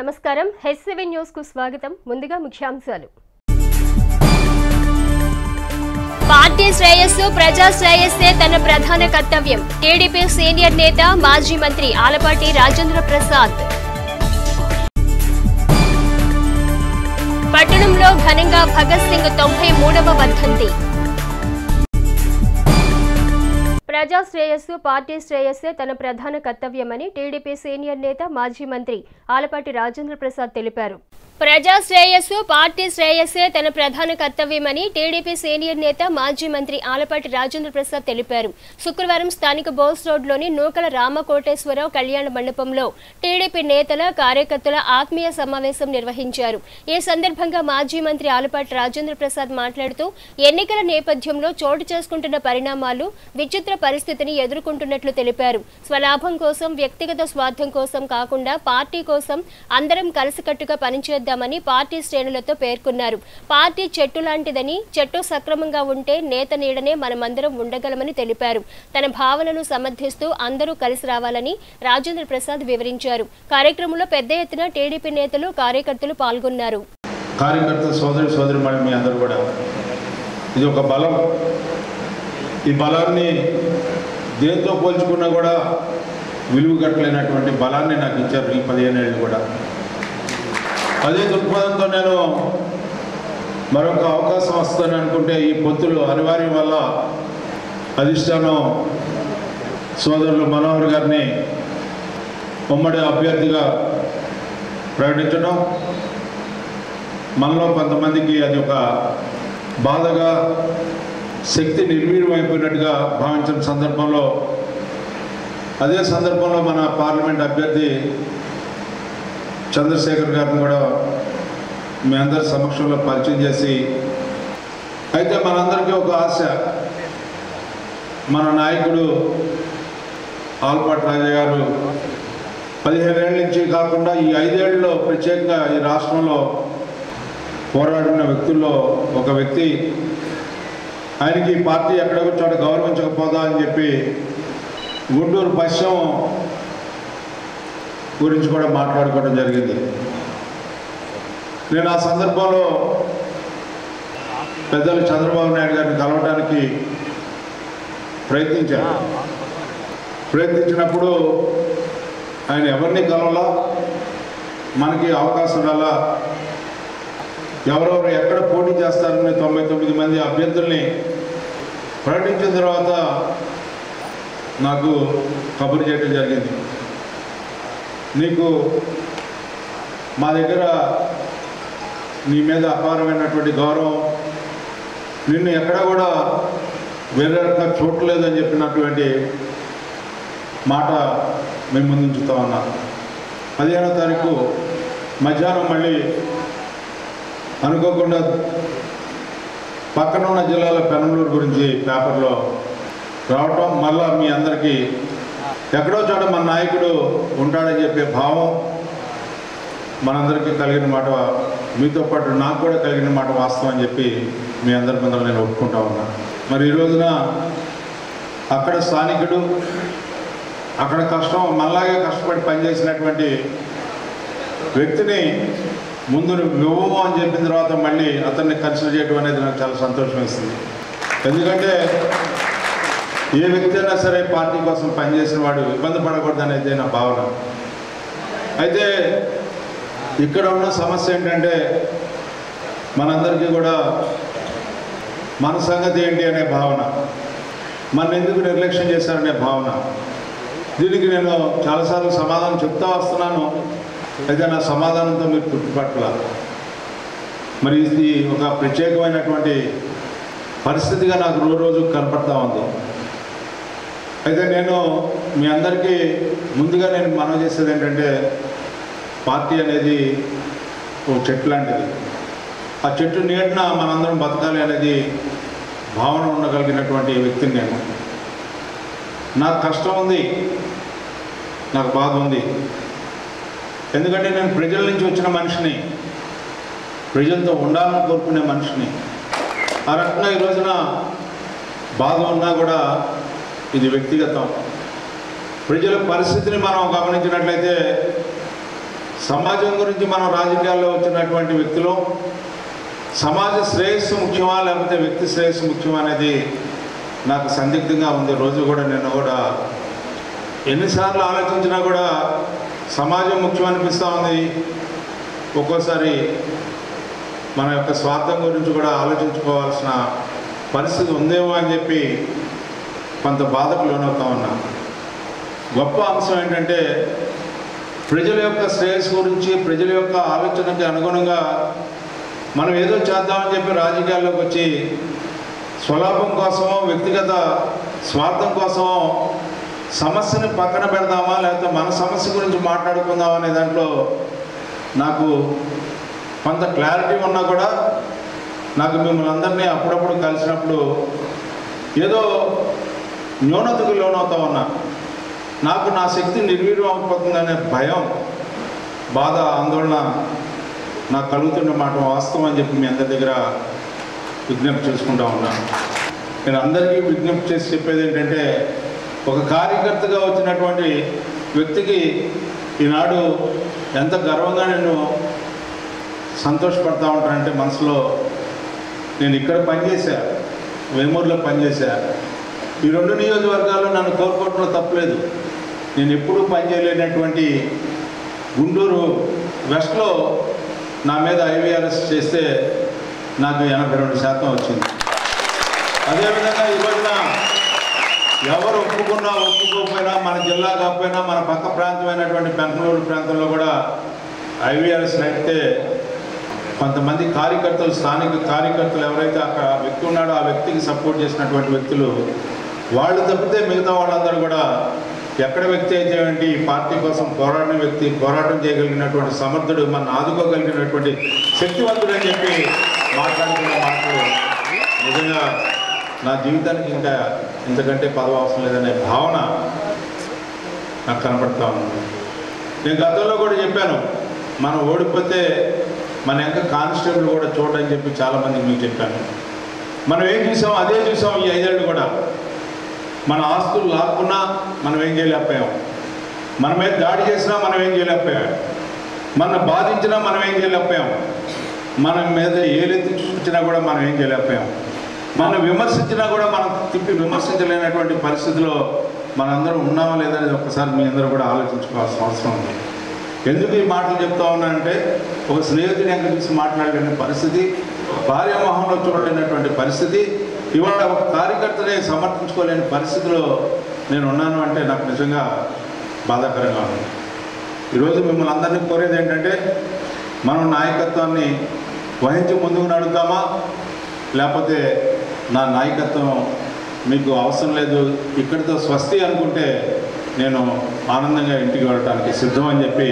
నమస్కారం హెచ్7 న్యూస్ కు స్వాగతం ముందుగా ముఖ్యాంశాలు పార్టీ శ్రేయస్సు ప్రజా శ్రేయస్సే తన ప్రధాన కర్తవ్యం టీడీపీ సీనియర్ నేత మాజీ మంత్రి ఆలపాటి రాజేంద్ర ప్రసాద్ పట్టణంలో ఘనంగా భగత్ సింగ్ 93వ వర్ధంతి ప్రజా శ్రేయస్సు పార్టీ శ్రేయస్సే తన ప్రధాన కర్తవ్యమని టీడీపీ సీనియర్ నేత మాజీ మంత్రి ఆలపాటి రాజేంద్ర ప్రసాద్ తెలిపారు ప్రజా శ్రేయస్సు పార్టీ శ్రేయస్సే తన ప్రధాన కర్తవ్యమని టీడీపీ సీనియర్ నేత మాజీ మంత్రి ఆలపాటి రాజేంద్ర ప్రసాద్ తెలిపారు శుక్రవారం స్థానిక బోస్ రోడ్లోని నూకల రామకోటేశ్వరరావు కళ్యాణ మండపంలో టీడీపీ నేతల కార్యకర్తల ఆత్మీయ సమావేశం నిర్వహించారు ఈ సందర్భంగా మాజీ మంత్రి ఆలపాటి రాజేంద్ర ప్రసాద్ మాట్లాడుతూ ఎన్నికల నేపథ్యంలో చోటు చేసుకుంటున్న పరిణామాలు విచిత్ర పరిస్థితిని ఎదుర్కొంటున్నట్లు తెలిపారు స్వలాభం కోసం వ్యక్తిగత స్వార్థం కోసం కాకుండా పార్టీ కోసం అందరం కలిసికట్టుగా పనిచేద్దామని పార్టీ శ్రేణులతో పేర్కొన్నారు పార్టీ చెట్టు లాంటిదని చెట్టు సక్రమంగా ఉంటే నేత నీడనే మనమందరం ఉండగలమని తెలిపారు తన భావనను సమర్థిస్తూ అందరూ కలిసి రావాలని రాజేంద్ర ప్రసాద్ వివరించారు కార్యక్రమంలో పెద్ద ఎత్తున టీడీపీ నేతలు కార్యకర్తలు పాల్గొన్నారు ఇది ఒక బలం ఈ బలాన్ని దేంతో పోల్చుకున్నా కూడా విలువ కట్టలేనటువంటి బలాన్ని నాకు ఇచ్చారు ఈ 15 ఏళ్ళు కూడా అదే దృక్పథంతో నేను మరొక అవకాశం వస్తుందని అనుకుంటే ఈ పొత్తులు అనివార్యం వల్ల అధిష్టానం సోదరులు మనోహర్ గారిని ఉమ్మడి అభ్యర్థిగా ప్రకటించడం మనలో కొంతమందికి అది ఒక బాధగా శక్తి నిర్వీర్యమైపోయినట్టుగా భావించిన సందర్భంలో అదే సందర్భంలో మన పార్లమెంట్ అభ్యర్థి చంద్రశేఖర్ గారిని కూడా మీ అందరి సమక్షంలో పరిచయం చేసి అయితే మనందరికీ ఒక ఆశ మన నాయకుడు ఆలపాటి రాజయ్య గారు 15 ఏళ్ళ నుంచి కాకుండా ఈ 5 ఏళ్ళలో ప్రత్యేకంగా ఈ రాష్ట్రంలో పోరాడిన వ్యక్తుల్లో ఒక వ్యక్తి ఆయనకి పార్టీ ఎక్కడో చోట గౌరవించకపోదా అని చెప్పి గుంటూరు పశ్చిమ గురించి కూడా మాట్లాడుకోవడం జరిగింది నేను ఆ సందర్భంలో పెద్దలు చంద్రబాబు నాయుడు గారిని కలవడానికి ప్రయత్నించినప్పుడు ఆయన ఎవరిని కలవాలా మనకి అవకాశం రాలా ఎవరెవరు ఎక్కడ పోటీ చేస్తారని 99 మంది అభ్యర్థుల్ని ప్రకటించిన తర్వాత నాకు కబురు చేయడం జరిగింది నీకు మా దగ్గర నీ మీద అపారమైనటువంటి గౌరవం నిన్ను ఎక్కడ కూడా వేరే రకంగా చూడలేదని చెప్పినటువంటి మాట మేము ముందుంచుతా ఉన్నాం 15వ తారీఖు మధ్యాహ్నం మళ్ళీ అనుకోకుండా పక్కన ఉన్న జిల్లాల పెనంలూరు గురించి పేపర్లో రావటం మళ్ళా మీ అందరికీ ఎక్కడో చోట మన నాయకుడు ఉంటాడని చెప్పే భావం మనందరికీ కలిగిన మాట మీతో పాటు నాకు కూడా కలిగిన మాట వాస్తవం అని చెప్పి మీ అందరి ముందర నేను ఒప్పుకుంటా ఉన్నా మరి ఈ రోజున అక్కడ స్థానికుడు అక్కడ మనలాగే కష్టపడి పనిచేసినటువంటి వ్యక్తిని ముందు ఇవ్వము అని చెప్పిన తర్వాత మళ్ళీ అతన్ని కన్సిడర్ చేయడం అనేది నాకు చాలా సంతోషం వేస్తుంది ఎందుకంటే ఏ వ్యక్తి అయినా సరే పార్టీ కోసం పనిచేసిన వాడు ఇబ్బంది పడకూడదు అనేది నా భావన అయితే ఇక్కడ ఉన్న సమస్య ఏంటంటే మనందరికీ కూడా మన సంగతి ఏంటి అనే భావన మన ఎందుకు నిర్లక్ష్యం చేశారనే భావన దీనికి నేను చాలాసార్లు సమాధానం చెప్తా వస్తున్నాను అయితే నా సమాధానంతో మీరు తృప్తిపట్ల మరి ఇది ఒక ప్రత్యేకమైనటువంటి పరిస్థితిగా నాకు రోజు కనపడతా ఉంది అయితే నేను మీ అందరికీ ముందుగా నేను మనవి చేసేది ఏంటంటే పార్టీ అనేది ఒక చెట్టు లాంటిది ఆ చెట్టు నీడన మనందరం బతకాలి అనేది భావన ఉండగలిగినటువంటి వ్యక్తిని నేను నాకు కష్టం ఉంది నాకు బాధ ఉంది ఎందుకంటే నేను ప్రజల నుంచి వచ్చిన మనిషిని ప్రజలతో ఉండాలని కోరుకునే మనిషిని ఆ రకంగా ఈ రోజున బాధ ఉన్నా కూడా ఇది వ్యక్తిగతం ప్రజల పరిస్థితిని మనం గమనించినట్లయితే సమాజం గురించి మనం రాజకీయాల్లో వచ్చినటువంటి వ్యక్తులు సమాజ శ్రేయస్సు ముఖ్యమా లేకపోతే వ్యక్తి శ్రేయస్సు ముఖ్యమా అనేది నాకు సందిగ్ధంగా ఉంది. రోజు కూడా నేను కూడా ఎన్నిసార్లు ఆలోచించినా కూడా సమాజం ముఖ్యం అనిపిస్తూ ఉంది. ఒక్కోసారి మన యొక్క స్వార్థం గురించి కూడా ఆలోచించుకోవాల్సిన పరిస్థితి ఉందేమో అని చెప్పి కొంత బాధకు లోనవుతా ఉన్నా. గొప్ప అంశం ఏంటంటే ప్రజల యొక్క శ్రేయస్సు గురించి ప్రజల యొక్క ఆలోచనకి అనుగుణంగా మనం ఏదో చేద్దామని చెప్పి రాజకీయాల్లోకి వచ్చి స్వలాభం కోసమో వ్యక్తిగత స్వార్థం కోసమో సమస్యని పక్కన పెడదామా లేకపోతే మన సమస్య గురించి మాట్లాడుకుందామా అనే దాంట్లో నాకు కొంత క్లారిటీ ఉన్నా కూడా నాకు మిమ్మల్ని అందరినీ అప్పుడప్పుడు కలిసినప్పుడు ఏదో న్యూనతకు లోనవుతా ఉన్నా. నాకు నా శక్తి నిర్వీర్యం అయిపోతుందనే భయం, బాధ, ఆందోళన నాకు కలుగుతున్న మాట వాస్తవం అని చెప్పి మీ అందరి దగ్గర విజ్ఞప్తి చేసుకుంటా ఉన్నాను. నేను అందరికీ విజ్ఞప్తి చేసి చెప్పేది ఏంటంటే ఒక కార్యకర్తగా వచ్చినటువంటి వ్యక్తికి ఈనాడు ఎంత గర్వంగా నేను సంతోషపడతా ఉంటానంటే మనసులో నేను ఇక్కడ పనిచేశా, వేమూరులో పనిచేశా. ఈ 2 నియోజకవర్గాల్లో నన్ను కోరుకోవడంలో తప్పలేదు. నేను ఎప్పుడూ పనిచేయలేనటువంటి గుంటూరు వెస్ట్లో నా మీద ఐవీఆర్ఎస్ చేస్తే నాకు 82% వచ్చింది. అదేవిధంగా ఈ రోజున ఎవరు ఒప్పుకున్నా ఒప్పుకోకపోయినా మన జిల్లా కాకపోయినా మన పక్క ప్రాంతమైనటువంటి బెంగళూరు ప్రాంతంలో కూడా ఐవీఆర్ఎస్ నడితే కొంతమంది కార్యకర్తలు, స్థానిక కార్యకర్తలు ఎవరైతే అక్కడ వ్యక్తి ఉన్నాడో ఆ వ్యక్తికి సపోర్ట్ చేసినటువంటి వ్యక్తులు వాళ్ళు తప్పితే మిగతా వాళ్ళందరూ కూడా ఎక్కడ వ్యక్తి అయితే ఏంటి పార్టీ కోసం పోరాడిన వ్యక్తి, పోరాటం చేయగలిగినటువంటి సమర్థుడు, మన ఆదుకోగలిగినటువంటి శక్తివంతుడు అని చెప్పి మాట్లాడుకున్న మాటలు నిజంగా నా జీవితానికి ఇంకా ఇంతకంటే పదవి అవసరం లేదనే భావన నాకు కనపడతా ఉంది. నేను గతంలో కూడా చెప్పాను, మనం ఓడిపోతే మన యొక్క కానిస్టేబుల్ కూడా చూడని చెప్పి చాలామందికి మీకు చెప్పాను. మనం ఏం చూసాం అదే చూసాం ఈ 5 ఏళ్ళు కూడా. మన ఆస్తులు లాక్కున్నా మనం ఏం చేయలేకపోయాం, మన మీద దాడి చేసినా మనం ఏం చేయలేకపోయాం, మన బాధించినా మనం ఏం చేయలేకపోయాం, మన మీద ఏలెత్తి చూపించినా కూడా మనం ఏం చేయలేకపోయాం, మనం విమర్శించినా కూడా మనం తిప్పి విమర్శించలేనటువంటి పరిస్థితిలో మనందరం ఉన్నామా లేదనేది ఒక్కసారి మీ అందరూ కూడా ఆలోచించుకోవాల్సిన అవసరం ఉంది. ఎందుకు ఈ మాటలు చెప్తా ఉన్నా అంటే ఒక స్నేహితుని ఎంక చూసి మాట్లాడలేని పరిస్థితి, భార్యామోహంలో చూడలేనటువంటి పరిస్థితి, ఇవాళ ఒక కార్యకర్తనే సమర్థించుకోలేని పరిస్థితిలో నేను ఉన్నాను అంటే నాకు నిజంగా బాధాకరంగా ఉంది. ఈరోజు మిమ్మల్ని అందరినీ కోరేది ఏంటంటే మనం నాయకత్వాన్ని వహించి ముందుకు నడుద్దామా లేకపోతే నా నాయకత్వం మీకు అవసరం లేదు ఇక్కడితో స్వస్తి అనుకుంటే నేను ఆనందంగా ఇంటికి వెళ్ళటానికి సిద్ధం అని చెప్పి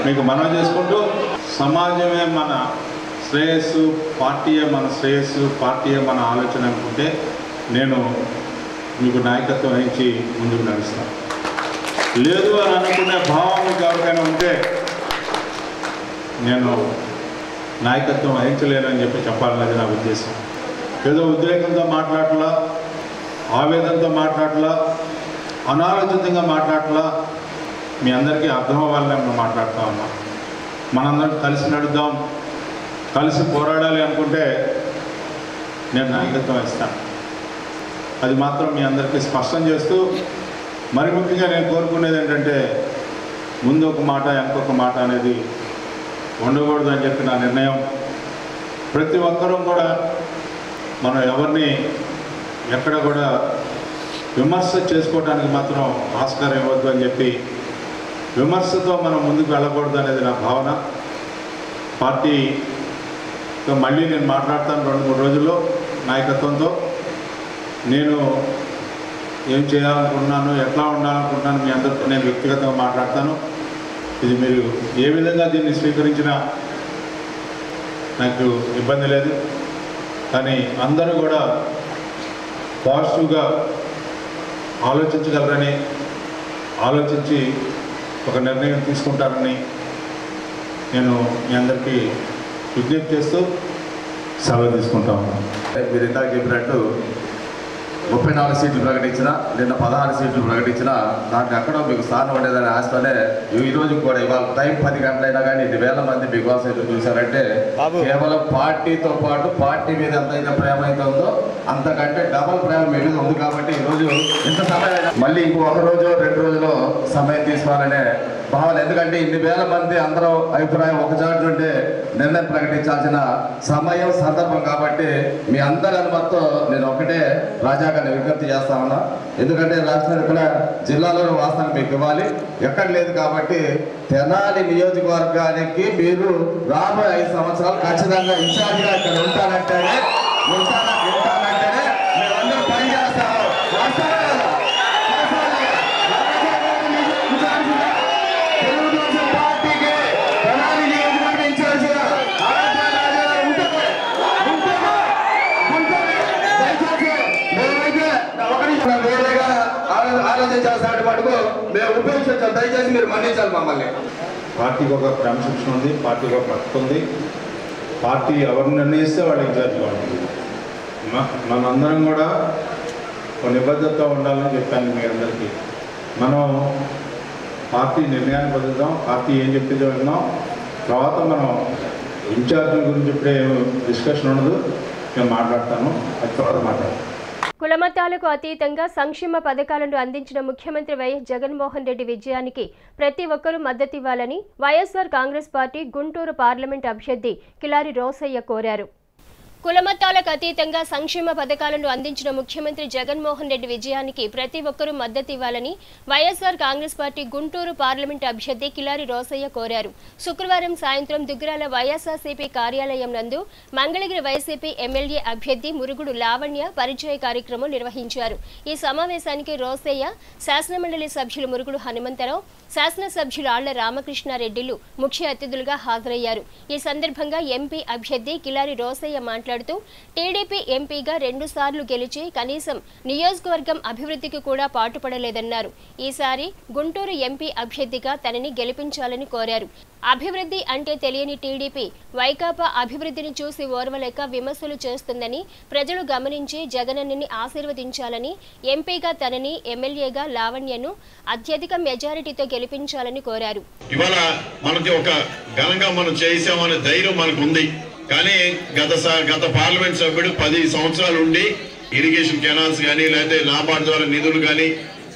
మీకు మనవి చేసుకుంటూ, సమాజమే మన శ్రేయస్సు, పార్టీయే మన శ్రేయస్సు, పార్టీయే మన ఆలోచన అనుకుంటే నేను మీకు నాయకత్వం వహించి ముందుకు నడుస్తాను. లేదు అని అనుకునే భావం మీకు ఎవరికైనా ఉంటే నేను నాయకత్వం వహించలేనని చెప్పి చెప్పాలనేది నా ఉద్దేశం. ఏదో ఉద్రేకంతో మాట్లాడలా, ఆవేదనతో మాట్లాడలా, అనాలోచితంగా మాట్లాడలా, మీ అందరికీ అర్థం అవ్వాలని మేము మాట్లాడుతూ ఉన్నాం. మనందరం కలిసి నడుద్దాం, కలిసి పోరాడాలి అనుకుంటే నేను నాయకత్వం ఇస్తాను. అది మాత్రం మీ అందరికీ స్పష్టం చేస్తూ, మరి ముఖ్యంగా నేను కోరుకునేది ఏంటంటే ముందు ఒక మాట ఇంకొక మాట అనేది ఉండకూడదు అని చెప్పి నా నిర్ణయం. ప్రతి ఒక్కరూ కూడా మనం ఎవరిని ఎక్కడ కూడా విమర్శ చేసుకోవడానికి మాత్రం ఆస్కారం ఇవ్వద్దు అని చెప్పి, విమర్శతో మనం ముందుకు వెళ్ళకూడదు అనేది నా భావన. పార్టీతో మళ్ళీ నేను మాట్లాడతాను 2-3 రోజుల్లో నాయకత్వంతో. నేను ఏం చేయాలనుకుంటున్నాను, ఎట్లా ఉండాలనుకుంటున్నాను మీ అందరితో నేను వ్యక్తిగతంగా మాట్లాడతాను. ఇది మీరు ఏ విధంగా దీన్ని స్వీకరించినా నాకు ఇబ్బంది లేదు. కానీ అందరూ కూడా పాజిటివ్గా ఆలోచించగలరని, ఆలోచించి ఒక నిర్ణయం తీసుకుంటారని నేను మీ అందరికీ విజ్ఞప్తి చేస్తూ సెలవు తీసుకుంటా ఉన్నాను. మీరు ఇందాక చెప్పినట్టు 34 సీట్లు ప్రకటించిన, నిన్న 16 సీట్లు ప్రకటించిన, దాంట్లో ఎక్కడో మీకు స్థానం ఉండేదని ఆశతోనే ఈరోజు కూడా ఇవాళ టైం 10 గంటలైనా కానీ 8,000 మంది బిగ్ బాస్ ఎదురు చూశారంటే కేవలం పార్టీతో పాటు పార్టీ మీద ఎంతైతే ప్రేమ అయితే ఉందో అంతకంటే డబల్ ప్రేమ మీద ఉంది కాబట్టి ఈరోజు ఇంత సమయం మళ్ళీ ఇంకో 1 రోజు 2 రోజులు సమయం తీసుకోవాలనే భావన. ఎందుకంటే 8,000 మంది అందరూ అభిప్రాయం ఒకచాటు ఉంటే నిర్ణయం ప్రకటించాల్సిన సమయం సందర్భం కాబట్టి మీ అందరి అనుమతితో నేను ఒకటే రాజాగారిని విజ్ఞప్తి చేస్తా ఉన్నా. ఎందుకంటే రాష్ట్రం ఇక్కడ జిల్లాలోని వాస్తవం మీకు ఇవ్వాలి, ఎక్కడ లేదు కాబట్టి తెనాలి నియోజకవర్గానికి మీరు రాబోయే 5 సంవత్సరాలు ఖచ్చితంగా ఇన్ఛార్జిగా ఇక్కడ ఉంటానంటేనే మేమందరూ పనిచేస్తాము. తెలుగుదేశం పార్టీకి తెనాలి నియోజకవర్గం ఇన్ఛార్జిగా వేరేగా ఆలోచించాల్సిన మటుకు మేము ఉపయోగించాం. దయచేసి మీరు మన్నించాలి మమ్మల్ని. పార్టీకి ఒక క్రమశిక్షణ ఉంది, పార్టీకి ఒక పద్ధతి ఉంది. పార్టీ ఎవరిని నిర్ణయిస్తే వాళ్ళు ఇన్ఛార్జ్ కావాలి. మనందరం కూడా ఒక నిబద్ధతతో ఉండాలని చెప్పాను మీ అందరికీ. మనం పార్టీ నిర్ణయాన్ని బదులుదాం, పార్టీ ఏం చెప్పిందో విన్నాం. తర్వాత మనం ఇన్ఛార్జీల గురించి ఇప్పుడే డిస్కషన్ ఉండదు, నేను మాట్లాడతాను, అది తర్వాత మాట్లాడతాను. కులమతాలకు అతీతంగా సంక్షేమ పథకాలను అందించిన ముఖ్యమంత్రి వైఎస్ జగన్మోహన్ రెడ్డి విజయానికి ప్రతి ఒక్కరూ మద్దతివ్వాలని వైఎస్ఆర్ కాంగ్రెస్ పార్టీ గుంటూరు పార్లమెంట్ అభ్యర్థి కిలారి రోసయ్య కోరారు. కులమతాలకు అతీతంగా సంక్షేమ పథకాలను అందించిన ముఖ్యమంత్రి జగన్మోహన్ రెడ్డి విజయానికి ప్రతి ఒక్కరూ మద్దతివ్వాలని వైఎస్ఆర్ కాంగ్రెస్ పార్టీ గుంటూరు పార్లమెంట్ అభ్యర్థి కిలారి రోసయ్య కోరారు. శుక్రవారం సాయంత్రం దుగ్గరాల వైఎస్ఆర్సీపీ కార్యాలయం నందు మంగళగిరి వైసీపీ ఎమ్మెల్యే అభ్యర్థి మురుగుడు లావణ్య పరిచయ కార్యక్రమం నిర్వహించారు. ఈ సమావేశానికి రోసయ్య, శాసనమండలి సభ్యులు మురుగుడు హనుమంతరావు, శాసనసభ్యులు ఆళ్ల రామకృష్ణారెడ్డిలు ముఖ్య అతిథులుగా హాజరయ్యారు. ఈ సందర్భంగా ఎంపీ అభ్యర్థి కిలారి రోసయ్య మాట్లాడుతూ టీడీపీ ఎంపీగా 2 సార్లు గెలిచి కనీసం నియోజకవర్గం అభివృద్ధికి కూడా పాటుపడలేదన్నారు. ఈసారి గుంటూరు ఎంపీ అభ్యర్థిగా తనని గెలిపించాలని కోరారు. అభివృద్ధి అంటే తెలియని టీడీపీ వైకాపా అభివృద్ధిని చూసి ఓర్వలేక విమర్శలు చేస్తుందని ప్రజలు గమనించి జగనన్నని ఆశీర్వదించాలని, ఎంపీగా తనని, ఎమ్మెల్యేగా లావణ్యను అత్యధిక మెజారిటీతో గెలిపించాలని కోరారు. ఇవాళ మనకి ఒక ఘనంగా మనం చేసామనే ధైర్యం మనకు ఉంది. కానీ గత పార్లమెంట్ సభ్యుడు 10 సంవత్సరాలు ఉండి ఇరిగేషన్ కెనాల్స్ కానీ, లేకపోతే నాబార్డు ద్వారా నిధులు కానీ,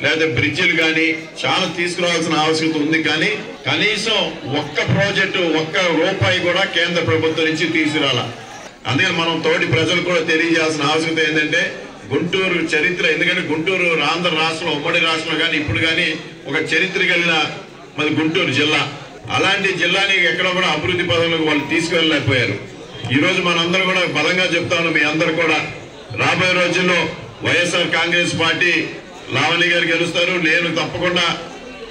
లేకపోతే బ్రిడ్జిలు కానీ చాలా తీసుకురావాల్సిన ఆవశ్యకత ఉంది. కానీ కనీసం ఒక్క ప్రాజెక్టు, ఒక్క రూపాయి కూడా కేంద్ర ప్రభుత్వం నుంచి తీసుకురాల. అందుకని మనం తోటి ప్రజలు కూడా తెలియజేయాల్సిన ఆవశ్యకత ఏంటంటే గుంటూరు చరిత్ర, ఎందుకంటే గుంటూరు ఆంధ్ర రాష్ట్రం, ఉమ్మడి రాష్ట్రంలో కానీ ఇప్పుడు కానీ ఒక చరిత్ర కలిగిన మరి గుంటూరు జిల్లా. అలాంటి జిల్లాని ఎక్కడ కూడా అభివృద్ధి పదంలోకి వాళ్ళు తీసుకువెళ్ళలేకపోయారు. ఈ రోజు మనందరూ కూడా బలంగా చెప్తాను, మీ అందరూ కూడా రాబోయే రోజుల్లో వైఎస్ఆర్ కాంగ్రెస్ పార్టీ లావణ్య గారు గెలుస్తారు. నేను తప్పకుండా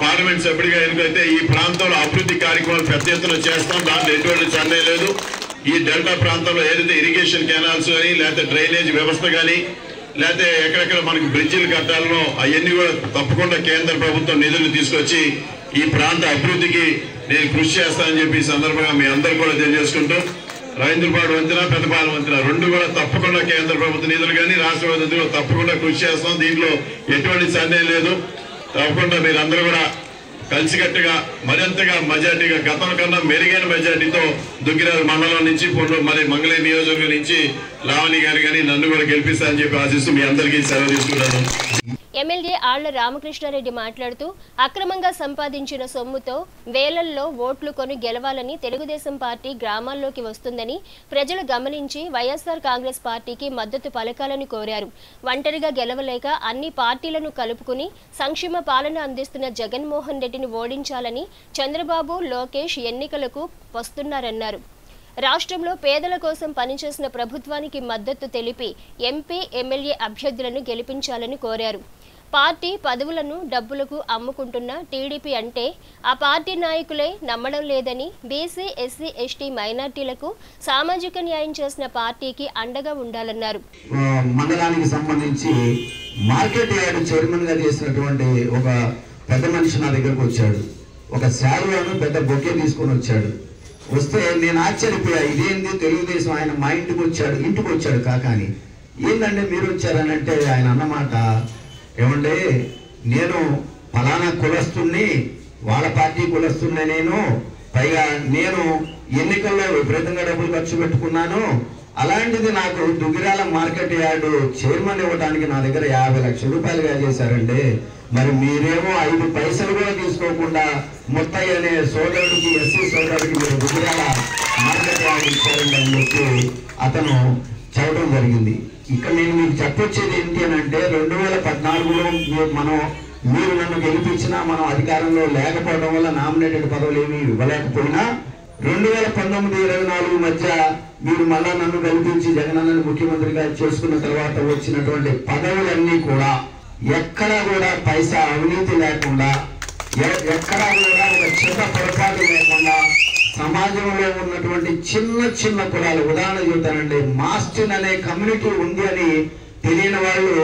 పార్లమెంట్ సభ్యుడిగా ఎన్నికైతే ఈ ప్రాంతంలో అభివృద్ధి కార్యక్రమాలు పెద్ద ఎత్తున చేస్తాం. దాంట్లో ఎటువంటి సందేహం లేదు. ఈ డెల్టా ప్రాంతంలో ఏదైతే ఇరిగేషన్ కెనాల్స్ కానీ, లేకపోతే డ్రైనేజ్ వ్యవస్థ కానీ, లేకపోతే ఎక్కడెక్కడ మనకు బ్రిడ్జిలు కట్టాలనో అవన్నీ కూడా తప్పకుండా కేంద్ర ప్రభుత్వం నిధులు తీసుకొచ్చి ఈ ప్రాంత అభివృద్ధికి నేను కృషి చేస్తానని చెప్పి ఈ సందర్భంగా మీ అందరూ కూడా తెలియజేసుకుంటూ, రవీంద్రపాడు వంతెన, పెద్దపాలెం వంతెన 2 కూడా తప్పకుండా కేంద్ర ప్రభుత్వ నిధులు కానీ రాష్ట్ర ప్రభుత్వం తప్పకుండా కృషి చేస్తాం. దీంట్లో ఎటువంటి సందేహం లేదు. తప్పకుండా మీరందరూ కూడా కలిసికట్టుగా మరింతగా మెజార్టీగా, గతం కన్నా మెరుగైన మెజార్టీతో దుగ్గిరాల మండలం నుంచి మరి మంగళగిరి నియోజకవర్గం నుంచి లావణి గారు కానీ నన్ను కూడా గెలిపిస్తారని చెప్పి ఆశిస్తూ మీ అందరికీ సెలవు తీసుకున్నాను. ఎమ్మెల్యే ఆళ్ల రామకృష్ణారెడ్డి మాట్లాడుతూ అక్రమంగా సంపాదించిన సొమ్ముతో వేలల్లో ఓట్లు కొని గెలవాలని తెలుగుదేశం పార్టీ గ్రామాల్లోకి వస్తుందని ప్రజలు గమనించి వైఎస్ఆర్ కాంగ్రెస్ పార్టీకి మద్దతు పలకాలని కోరారు. ఒంటరిగా గెలవలేక అన్ని పార్టీలను కలుపుకుని సంక్షేమ పాలన అందిస్తున్న జగన్మోహన్ రెడ్డిని ఓడించాలని చంద్రబాబు, లోకేష్ ఎన్నికలకు వస్తున్నారన్నారు. రాష్ట్రంలో పేదల కోసం పనిచేసిన ప్రభుత్వానికి మద్దతు తెలిపి ఎంపీ, ఎమ్మెల్యే అభ్యర్థులను గెలిపించాలని కోరారు. పార్టీ పదవులను డబ్బులకు అమ్ముకుంటున్న టీడీపీ అంటే ఆ పార్టీ నాయకులే నమ్మడం లేదని, బీసీ, ఎస్సీ, ఎస్టీ, మైనార్టీలకు సామాజిక న్యాయం చేసిన పార్టీకి అండగా ఉండాలన్నారు. మండలానికి సంబంధించి మార్కెట్ యార్డ్ చైర్మన్ గా చేసినటువంటి ఒక పెద్ద మనిషి నా దగ్గరకు వచ్చాడు. ఒక శాలువాను పెద్ద బొకే తీసుకొని వచ్చాడు. వస్తే నేను ఆశ్చర్యపోయా, ఇదేంది తెలుగుదేశం ఆయన మా ఇంటికి వచ్చాడు కాక అని. ఏంటంటే మీరు వచ్చారనంటే ఆయన అన్నమాట, ఏమంటే నేను ఫలానా కులస్తుని, వాళ్ళ పార్టీ కులస్తున్నే నేను, పైగా నేను ఎన్నికల్లో విపరీతంగా డబ్బులు ఖర్చు పెట్టుకున్నాను, అలాంటిది నాకు దుగ్గిరాల మార్కెట్ యార్డు చైర్మన్ ఇవ్వడానికి నా దగ్గర 50 లక్షల రూపాయలుగా చేశారండి. మరి మీరేమో 5 పైసలు కూడా తీసుకోకుండా ముత్తయ్య అనే సోదరుడికి, ఎస్సీ సోదరుడికి మీరు దుగ్గిరాల మార్కెట్ యార్డు ఇచ్చారండి అని చెప్పి అతను చెప్పడం జరిగింది. ఇక్కడ నేను మీకు చెప్పొచ్చేది ఏంటి అని అంటే 2014లో మీరు నన్ను గెలిపించినా మనం అధికారంలో లేకపోవడం వల్ల నామినేటెడ్ పదవులు ఏమీ ఇవ్వలేకపోయినా 2019-24 మధ్య మీరు మళ్ళా నన్ను గెలిపించి జగనన్నను ముఖ్యమంత్రిగా చేసుకున్న తర్వాత వచ్చినటువంటి పదవులన్నీ కూడా ఎక్కడా కూడా పైసా అవినీతి లేకుండా, ఎక్కడా కూడా ఒక చిన్న పొరపాటు లేకుండా సమాజంలో ఉన్నటువంటి చిన్న చిన్న కులాలు, ఉదాహరణ చెబుతానండి, మాస్టిన్ అనే కమ్యూనిటీ ఉంది అని తెలియని వాళ్ళు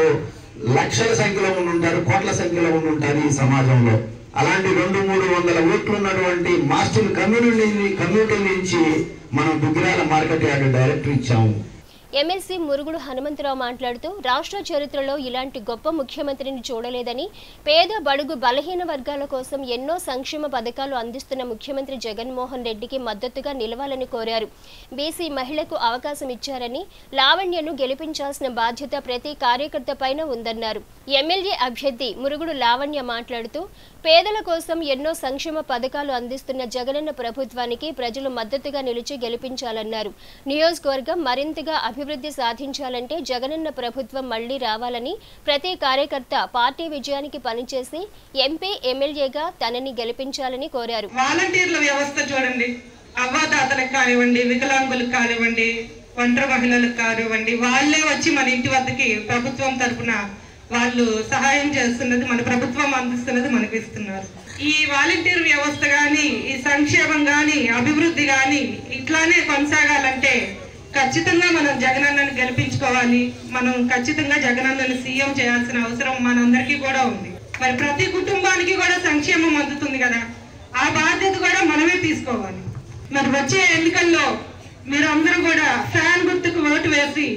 లక్షల సంఖ్యలో ఉండుంటారు, కోట్ల సంఖ్యలో ఉండుంటారు ఈ సమాజంలో. అలాంటి 200-300 ఓట్లు ఉన్నటువంటి మాస్టిన్ కమ్యూనిటీ నుంచి మనం దుగ్గిరాల మార్కెట్ యార్డు డైరెక్టర్ ఇచ్చాము. ఎమ్మెల్సీ మురుగుడు హనుమంతరావు మాట్లాడుతూ రాష్ట్ర చరిత్రలో ఇలాంటి గొప్ప ముఖ్యమంత్రిని చూడలేదని, పేద బడుగు బలహీన వర్గాల కోసం ఎన్నో సంక్షేమ పథకాలు అందిస్తున్న ముఖ్యమంత్రి జగన్మోహన్ రెడ్డికి మద్దతుగా నిలవాలని కోరారు. బీసీ మహిళకు అవకాశం ఇచ్చారని, లావణ్యను గెలిపించాల్సిన బాధ్యత ప్రతి కార్యకర్త పైన ఉందన్నారు. ఎమ్మెల్యే అభ్యర్థి మురుగుడు లావణ్య మాట్లాడుతూ పేదల కోసం ఎన్నో సంక్షేమ పథకాలు అందిస్తున్న జగనన్న ప్రభుత్వానికి ప్రజలు మద్దతుగా నిలిచి గెలిపించాలన్నారు. నియోజకవర్గం మరింతగా అభివృద్ధి సాధించాలంటే జగనన్న ప్రభుత్వం మళ్లీ రావాలని, ప్రతి కార్యకర్త పార్టీ విజయానికి పనిచేసి ఎంపీ ఎమ్మెల్యేగా తనని గెలిపించాలని కోరారు. వాలంటీర్ల వ్యవస్థ చూడండి, అవ్వాతాతలకు కానివ్వండి, వికలాంగులకు కానివ్వండి, ఒంటరి మహిళలకు కానివ్వండి, వాళ్లే వచ్చి మన ఇంటి వద్దకి ప్రభుత్వం తరఫున వాళ్ళు సహాయం చేస్తున్నది, మన ప్రభుత్వం అందిస్తున్నది మనకు ఇస్తున్నారు. ఈ వాలంటీర్ వ్యవస్థ కానీ, ఈ సంక్షేమం కానీ, అభివృద్ధి కానీ ఇట్లానే కొనసాగాలంటే ఖచ్చితంగా మనం జగనన్నను గెలిపించుకోవాలి. మనం ఖచ్చితంగా జగనన్నను సీఎం చేయాల్సిన అవసరం మనందరికీ కూడా ఉంది. మరి ప్రతి కుటుంబానికి కూడా సంక్షేమం అందుతుంది కదా, ఆ బాధ్యత కూడా మనమే తీసుకోవాలి. మరి వచ్చే ఎన్నికల్లో మీరందరూ కూడా ఫ్యాన్ గుర్తుకు ఓటు వేసి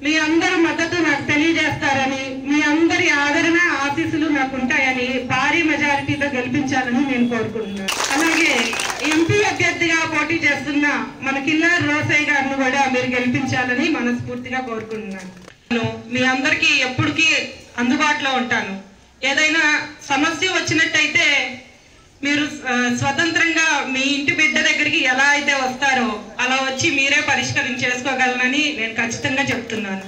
మీ అందరూ మద్దతు నాకు తెలియజేస్తారని, మీ అందరి ఆదరణ ఆశీస్సులు నాకు ఉంటాయని భారీ మెజారిటీతో గెలిపించాలని నేను కోరుకుంటున్నాను. అలాగే ఎంపీ అభ్యర్థిగా పోటీ చేస్తున్న మన కిల్లారి రోసయ్య గారిని కూడా మీరు గెలిపించాలని మనస్ఫూర్తిగా కోరుకుంటున్నాను. మీ అందరికీ ఎప్పటికీ అందుబాటులో ఉంటాను. ఏదైనా సమస్య వచ్చినట్టయితే మీరు స్వతంత్రంగా మీ ఇంటి బిడ్డ దగ్గరికి ఎలా అయితే వస్తారో అలా వచ్చి మీరే పరిష్కరించేసుకోగలనని నేను ఖచ్చితంగా చెప్తున్నాను.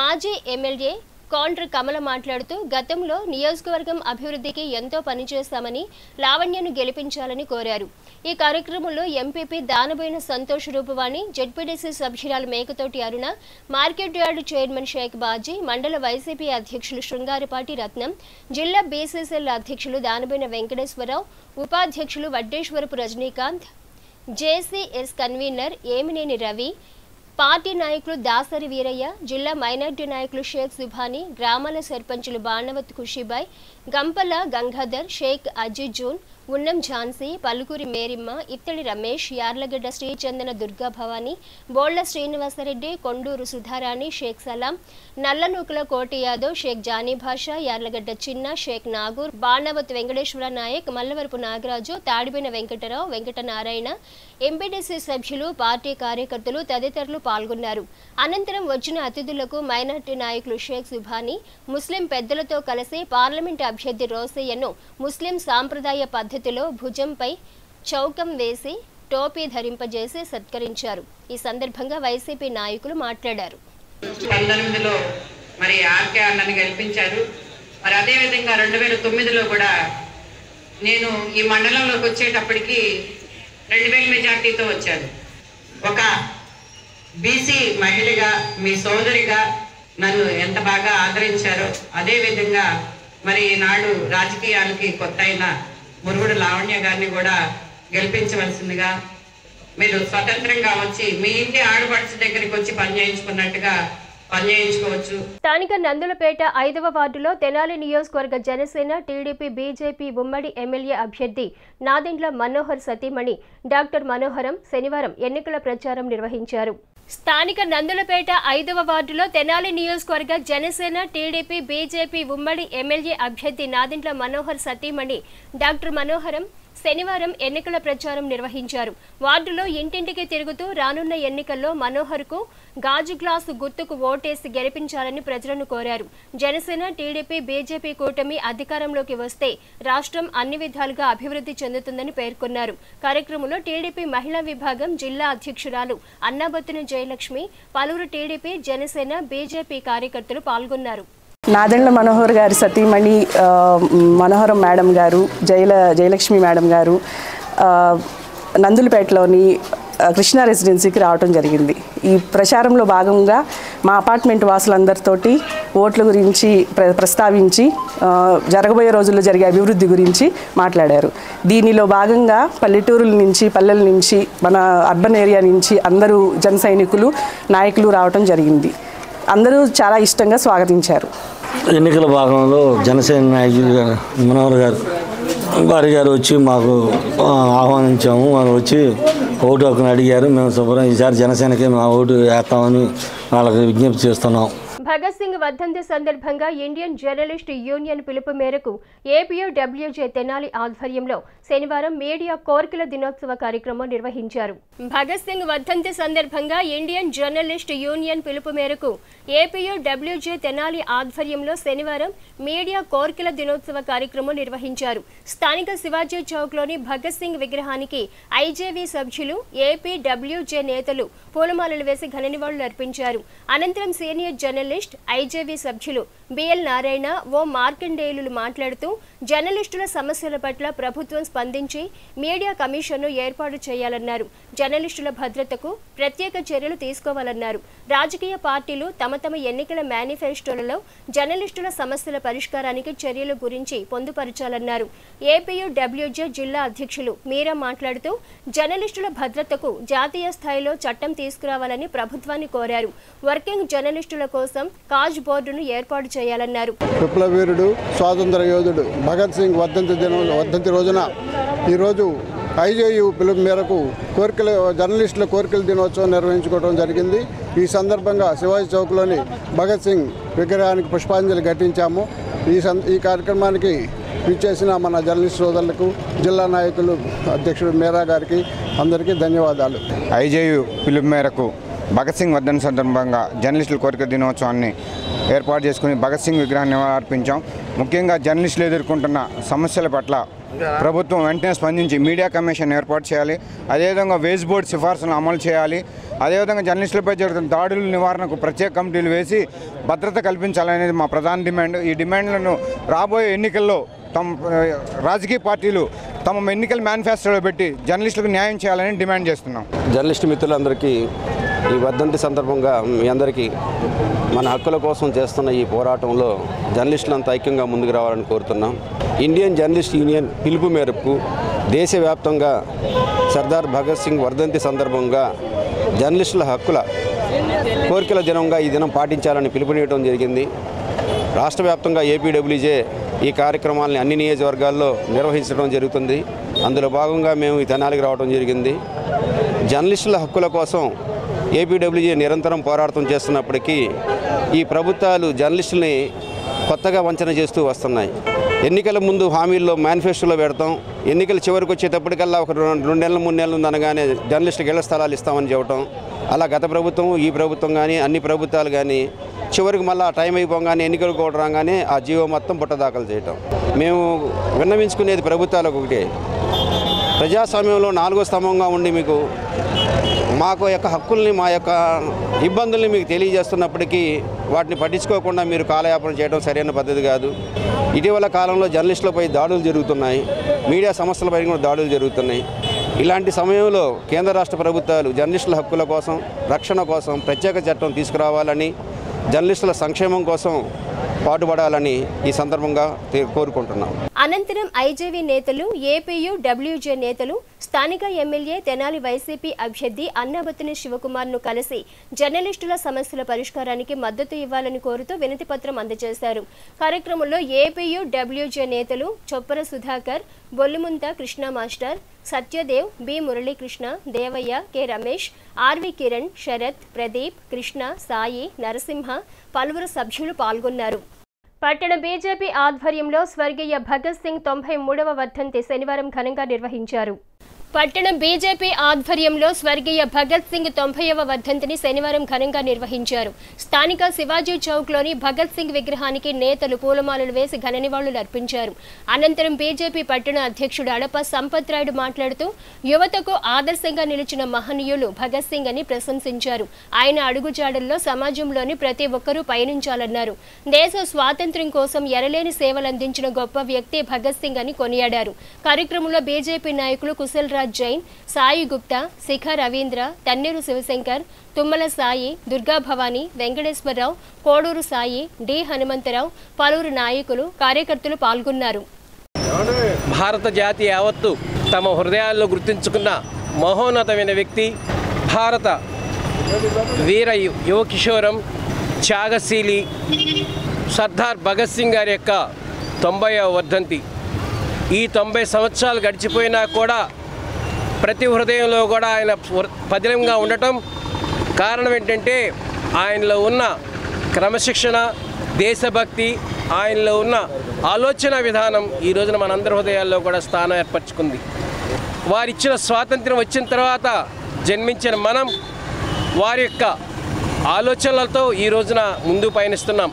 మాజీ ఎమ్మెల్యే కాంట్ర కమల మాట్లాడుతూ గతంలో నియోజకవర్గం అభివృద్ధికి ఎంతో పనిచేశామని, లావణ్యను గెలిపించాలని కోరారు. ఈ కార్యక్రమంలో ఎంపీపీ దానబోయిన సంతోష్ రూపవాణి, జెడ్పీటీసీ సభ్యురాలు Mekathoti Aruna, market yard chairman Shaik Baji, మండల వైసీపీ అధ్యక్షులు శృంగారపాటి రత్నం, జిల్లా బీసీసీఎల్ అధ్యక్షులు దానబోయిన వెంకటేశ్వరరావు, ఉపాధ్యక్షులు Vaddeswarapu Rajinikanth, JCS convener Yemineni Ravi, party నాయకులు దాసరి వీరయ్య, జిల్లా మైనార్టీ నాయకులు షేక్ సుభాని, గ్రామాల సర్పంచులు బాణవత్ ఖుషీబాయ్, గంపల గంగాధర్, షేక్ అజిజూన్, ఉన్నం ఝాన్సీ, పలుకూరి మేరిమ్మ, ఇత్తడి రమేష్, యార్లగడ్డ శ్రీచందన దుర్గా భవాని, బోళ్ల శ్రీనివాసరెడ్డి, కొండూరు సుధారాణి, షేక్ సలాం, నల్లనూకుల కోటి యాదవ్, షేక్ జానీ భాషా, యార్లగడ్డ చిన్న, షేక్ నాగూర్, బాణవత్ వెంకటేశ్వర నాయక్, మల్లవరపు నాగరాజు, తాడిబిన వెంకటరావు, వెంకటనారాయణ, ఎంపీటీసీ సభ్యులు, పార్టీ కార్యకర్తలు తదితరులు పాల్గొన్నారు. అనంతరం వచ్చిన అతిథులకు మైనార్టీ నాయకులు షేక్ సుభాని, ముస్లిం పెద్దలతో కలిసి పార్లమెంటు అభ్యర్థి రోసయ్యను ముస్లిం సాంప్రదాయ పద్ధతిలో భుజంపై చౌకం వేసి టోపీ ధరింపజేసి సత్కరించారు. ఈ సందర్భంగా వైసీపీ నాయకులు మాట్లాడారు. 19లో మరి ఆర్కే అన్నని గెలిపించారు. మరి అదేవిధంగా 2009లో కూడా నేను ఈ మండలంలోకి వచ్చేటప్పటికి 2000 మెజార్టీతో వచ్చాను. ఒక బీసీ మహిళగా, మీ సోదరిగా నన్ను ఎంత బాగా ఆదరించారో అదేవిధంగా మరి ఈనాడు రాజకీయాలకి కొత్త అయిన మురుగుడు లావణ్య గారిని కూడా గెలిపించవలసిందిగా, మీరు స్వతంత్రంగా వచ్చి మీ ఇంటి ఆడపడుచు దగ్గరికి వచ్చి పనిచేయించుకున్నట్టుగా పనిచేయించుకోవచ్చు. స్థానిక నందులపేట 5వ వార్డులో తెనాలి నియోజకవర్గ జనసేన టీడీపీ బీజేపీ ఉమ్మడి ఎమ్మెల్యే అభ్యర్థి నాదెండ్ల మనోహర్ సతీమణి డాక్టర్ మనోహరం శనివారం ఎన్నికల ప్రచారం నిర్వహించారు. స్థానిక నందులపేట 5వ వార్డులో తెనాలి నియోజకవర్గ జనసేన టీడీపీ బీజేపీ ఉమ్మడి ఎమ్మెల్యే అభ్యర్థి నాదెండ్ల మనోహర్ సతీమణి డాక్టర్ మనోహరం శనివారం ఎన్నికల ప్రచారం నిర్వహించారు. వార్డులో ఇంటింటికి తిరుగుతూ రానున్న ఎన్నికల్లో మనోహర్కు గాజు గ్లాసు గుర్తుకు ఓటేసి గెలిపించాలని ప్రజలను కోరారు. జనసేన టీడీపీ బీజేపీ కూటమి అధికారంలోకి వస్తే రాష్ట్రం అన్ని విధాలుగా అభివృద్ధి చెందుతుందని పేర్కొన్నారు. కార్యక్రమంలో టీడీపీ మహిళా విభాగం జిల్లా అధ్యక్షురాలు అన్నాబత్తున జయలక్ష్మి, పలువురు టీడీపీ జనసేన బీజేపీ కార్యకర్తలు పాల్గొన్నారు. నాదెండ్ల మనోహర్ గారి సతీమణి మనోహరం మేడం గారు, జయలక్ష్మి మేడం గారు నందులపేటలోని కృష్ణా రెసిడెన్సీకి రావడం జరిగింది. ఈ ప్రచారంలో భాగంగా మా అపార్ట్మెంట్ వాసులందరితోటి ఓట్ల గురించి ప్రస్తావించి జరగబోయే రోజుల్లో జరిగే అభివృద్ధి గురించి మాట్లాడారు. దీనిలో భాగంగా పల్లెటూరుల నుంచి, పల్లెల నుంచి, మన అర్బన్ ఏరియా నుంచి అందరూ జన సైనికులు, నాయకులు రావడం జరిగింది. అందరూ చాలా ఇష్టంగా స్వాగతించారు. ఎన్నికల భాగంలో జనసేన నాయకులు మనోహర్ గారు గారు వచ్చి మాకు ఆహ్వానించాము. వారు వచ్చి ఓటు హక్కును అడిగారు. మేము శుభ్రం ఈసారి జనసేనకే మా ఓటు వేస్తామని వాళ్ళకి విజ్ఞప్తి చేస్తున్నాం. భగత్ సింగ్ వర్ధంతి సందర్భంగా ఇండియన్ జర్నలిస్ట్ యూనియన్ పిలుపు మేరకు ఏపీయూడబ్ల్యూజే తెనాలి ఆధ్వర్యంలో శనివారం మీడియా కోర్కెల దినోత్సవ కార్యక్రమం నిర్వహించారు. భగత్ సింగ్ వర్ధంతి సందర్భంగా ఇండియన్ జర్నలిస్ట్ యూనియన్ పిలుపు మేరకు ఏపీయూడబ్ల్యూజే తెనాలి ఆధ్వర్యంలో శనివారం మీడియా కోర్కెల దినోత్సవ కార్యక్రమం నిర్వహించారు. స్థానిక శివాజీ చౌక్లోని భగత్ సింగ్ విగ్రహానికి ఐజేవీ సభ్యులు, ఏపీడబ్ల్యూజే నేతలు పూలమాలలు వేసి ఘన నివాళులు అర్పించారు. అనంతరం సీనియర్ జర్నలిస్ట్ ఐజేవీ సభ్యులు బిఎల్ నారాయణ, ఓ మార్కండేయులు మాట్లాడుతూ జర్నలిస్టుల సమస్యల పట్ల ప్రభుత్వం స్పందించి మీడియా కమిషన్ను ఏర్పాటు చేయాలన్నారు. జర్నలిస్టుల భద్రతకు ప్రత్యేక చర్యలు తీసుకోవాలన్నారు. రాజకీయ పార్టీలు తమ ఎన్నికల మేనిఫెస్టోలలో జర్నలిస్టుల సమస్యల పరిష్కారానికి చర్యల గురించి పొందుపరచాలన్నారు. ఏపీయూడబ్ల్యూజే జిల్లా అధ్యక్షులు మీరా మాట్లాడుతూ జర్నలిస్టుల భద్రతకు జాతీయ స్థాయిలో చట్టం తీసుకురావాలని ప్రభుత్వాన్ని కోరారు. వర్కింగ్ జర్నలిస్టుల కోసం కాజ్ బోర్డును ఏర్పాటు చేయాలన్నారు. విప్లవీరుడు, స్వాతంత్ర యోధుడు భగత్ సింగ్ వర్ధంతి రోజున ఈరోజు ఐజేయు పిలుపు మేరకు జర్నలిస్టుల కోరికల దినోత్సవం నిర్వహించుకోవడం జరిగింది. ఈ సందర్భంగా శివాజీ చౌక్లోని భగత్ సింగ్ విగ్రహానికి పుష్పాంజలి ఘటించాము. ఈ కార్యక్రమానికి విచ్చేసిన మన జర్నలిస్ట్ సోదరులకు, జిల్లా నాయకులు, అధ్యక్షుడు మీరా గారికి అందరికీ ధన్యవాదాలు. ఐజేయు పిలుపు మేరకు భగత్ సింగ్ వర్ధంతి సందర్భంగా జర్నలిస్టుల కోరిక దినోత్సవాన్ని ఏర్పాటు చేసుకుని భగత్ సింగ్ విగ్రహాన్ని నివాళులర్పించాం. ముఖ్యంగా జర్నలిస్టులు ఎదుర్కొంటున్న సమస్యల పట్ల ప్రభుత్వం వెంటనే స్పందించి మీడియా కమిషన్ ఏర్పాటు చేయాలి. అదేవిధంగా వేజ్ బోర్డు సిఫార్సులను అమలు చేయాలి. అదేవిధంగా జర్నలిస్టులపై జరుగుతున్న దాడుల నివారణకు ప్రత్యేక కమిటీలు వేసి భద్రత కల్పించాలనేది మా ప్రధాన డిమాండ్. ఈ డిమాండ్లను రాబోయే ఎన్నికల్లో రాజకీయ పార్టీలు తమ ఎన్నికల మేనిఫెస్టోలో పెట్టి జర్నలిస్టులకు న్యాయం చేయాలని డిమాండ్ చేస్తున్నాం. జర్నలిస్టు మిత్రులందరికీ ఈ వర్ధంతి సందర్భంగా మీ అందరికీ మన హక్కుల కోసం చేస్తున్న ఈ పోరాటంలో జర్నలిస్టులంతా ఐక్యంగా ముందుకు రావాలని కోరుతున్నాం. ఇండియన్ జర్నలిస్ట్ యూనియన్ పిలుపు మేరకు దేశవ్యాప్తంగా సర్దార్ భగత్ సింగ్ వర్ధంతి సందర్భంగా జర్నలిస్టుల హక్కుల కోరికల దినంగా ఈ దినం పాటించాలని పిలుపునివ్వడం జరిగింది. రాష్ట్ర వ్యాప్తంగా ఏపీడబ్ల్యూజే ఈ కార్యక్రమాలని అన్ని నియోజకవర్గాల్లో నిర్వహించడం జరుగుతుంది. అందులో భాగంగా మేము ఈ తెనాలికి రావడం జరిగింది. జర్నలిస్టుల హక్కుల కోసం ఏపీడబ్ల్యూజే నిరంతరం పోరాటం చేస్తున్నప్పటికీ ఈ ప్రభుత్వాలు జర్నలిస్టుల్ని కొత్తగా వంచన చేస్తూ వస్తున్నాయి. ఎన్నికల ముందు హామీల్లో మేనిఫెస్టోలో పెడతాం, ఎన్నికల చివరికి వచ్చేటప్పటికల్లా ఒక 2 నెలలు 3 నెలలు ఉందనగానే జర్నలిస్టులకు ఇళ్ల స్థలాలు ఇస్తామని చెప్పడం. అలా గత ప్రభుత్వం, ఈ ప్రభుత్వం కానీ అన్ని ప్రభుత్వాలు కానీ చివరికి మళ్ళీ టైం అయిపోగానే ఎన్నికలు కూడా రాగానే ఆ జీవో మొత్తం పుట్టదాఖలు చేయటం. మేము విన్నవించుకునేది ప్రభుత్వాలకు ఒకటే, ప్రజాస్వామ్యంలో 4వ స్తంభంగా ఉండి మీకు మాకు యొక్క హక్కుల్ని, మా యొక్క ఇబ్బందుల్ని మీకు తెలియజేస్తున్నప్పటికీ వాటిని పట్టించుకోకుండా మీరు కాలయాపన చేయడం సరైన పద్ధతి కాదు. ఇటీవల కాలంలో జర్నలిస్టులపై దాడులు జరుగుతున్నాయి, మీడియా సంస్థలపై కూడా దాడులు జరుగుతున్నాయి. ఇలాంటి సమయంలో కేంద్ర రాష్ట్ర ప్రభుత్వాలు జర్నలిస్టుల హక్కుల కోసం, రక్షణ కోసం ప్రత్యేక చట్టం తీసుకురావాలని, జర్నలిస్టుల సంక్షేమం కోసం పాటుపడాలని ఈ సందర్భంగా కోరుకుంటున్నాం. అనంతరం ఐజేవీ నేతలు, ఏపీయూ డబ్ల్యూజే నేతలు, స్థానిక ఎమ్మెల్యే తెనాలి వైసీపీ అభ్యర్థి అన్నాబత్తుని శివకుమార్ను కలిసి జర్నలిస్టుల సమస్యల పరిష్కారానికి మద్దతు ఇవ్వాలని కోరుతూ వినతి పత్రం అందజేశారు. కార్యక్రమంలో ఏపీయూ డబ్ల్యూజే నేతలు Choppara Sudhakar, Bollimuntha Krishna master, Satyadev, B Muralikrishna, Devaiah, K Ramesh, RV Kiran, Sarath, Pradeep, Krishna, Sai, Narasimha పలువురు సభ్యులు పాల్గొన్నారు. పట్టణ బీజేపీ ఆధ్వర్యంలో స్వర్గీయ భగత్ సింగ్ 93వ వర్ధంతి శనివారం ఘనంగా నిర్వహించారు. పట్టణ బీజేపీ ఆధ్వర్యంలో స్వర్గీయ భగత్ సింగ్ 90వ వర్ధంతిని శనివారం ఘనంగా నిర్వహించారు. స్థానిక శివాజీ చౌక్లోని భగత్ సింగ్ విగ్రహానికి నేతలు పూలమాలలు వేసి ఘన నివాళులు అర్పించారు. అనంతరం బీజేపీ పట్టణ అధ్యక్షుడు అడప సంపత్ రాయుడు మాట్లాడుతూ యువతకు ఆదర్శంగా నిలిచిన మహనీయులు భగత్ సింగ్ అని ప్రశంసించారు. ఆయన అడుగుజాడల్లో సమాజంలోని ప్రతి ఒక్కరూ పయనించాలన్నారు. దేశ స్వాతంత్ర్యం కోసం ఎరలేని సేవలందించిన గొప్ప వ్యక్తి భగత్ సింగ్ అని కొనియాడారు. కార్యక్రమంలో బీజేపీ నాయకులు కుశల్ రాజ్ జైన్, సాయి గుప్తా, శిఖ రవీంద్ర, తన్నీరు శివశంకర్, తుమ్మల సాయి, దుర్గా భవానీ, వెంకటేశ్వరరావు, కోడూరు సాయి, డి హనుమంతరావు పలువురు నాయకులు, కార్యకర్తలు పాల్గొన్నారు. భారత జాతి యావత్తు తమ హృదయాల్లో గుర్తించుకున్న మహోన్నతమైన వ్యక్తి, భారత వీర యువకిషోరం, త్యాగశీలి సర్దార్ భగత్ సింగ్ గారి యొక్క 90వ వర్ధంతి. ఈ 90 సంవత్సరాలు గడిచిపోయినా కూడా ప్రతి హృదయంలో కూడా ఆయన పదిలంగా ఉండటం కారణం ఏంటంటే ఆయనలో ఉన్న క్రమశిక్షణ, దేశభక్తి, ఆయనలో ఉన్న ఆలోచన విధానం ఈ రోజున మనందరి హృదయాల్లో కూడా స్థానం ఏర్పరచుకుంది. వారిచ్చిన స్వాతంత్ర్యం వచ్చిన తర్వాత జన్మించిన మనం వారి యొక్క ఆలోచనలతో ఈ రోజున ముందు పయనిస్తున్నాం.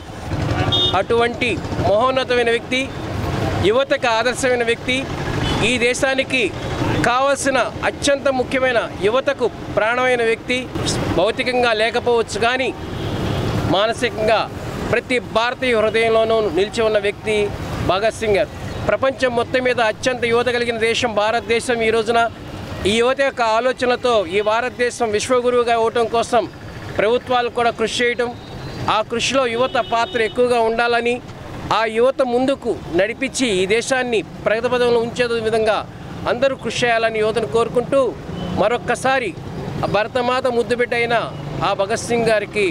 అటువంటి మహోన్నతమైన వ్యక్తి, యువతకు ఆదర్శమైన వ్యక్తి, ఈ దేశానికి కావలసిన అత్యంత ముఖ్యమైన యువతకు ప్రాణమైన వ్యక్తి, భౌతికంగా లేకపోవచ్చు కానీ మానసికంగా ప్రతి భారతీయ హృదయంలోనూ నిలిచి ఉన్న వ్యక్తి భగత్ సింగ్ గారు. ప్రపంచం మొత్తం మీద అత్యంత యువత కలిగిన దేశం భారతదేశం. ఈ రోజున ఈ యువత యొక్క ఆలోచనలతో ఈ భారతదేశం విశ్వగురువుగా అవటం కోసం ప్రభుత్వాలు కూడా కృషి చేయటం, ఆ కృషిలో యువత పాత్ర ఎక్కువగా ఉండాలని, ఆ యువత ముందుకు నడిపించి ఈ దేశాన్ని ప్రగతి పదంలో ఉంచే విధంగా అందరూ కృషి చేయాలని యువతను కోరుకుంటూ మరొక్కసారి భరతమాత ముద్దుబిడ్డ అయిన ఆ భగత్ సింగ్ గారికి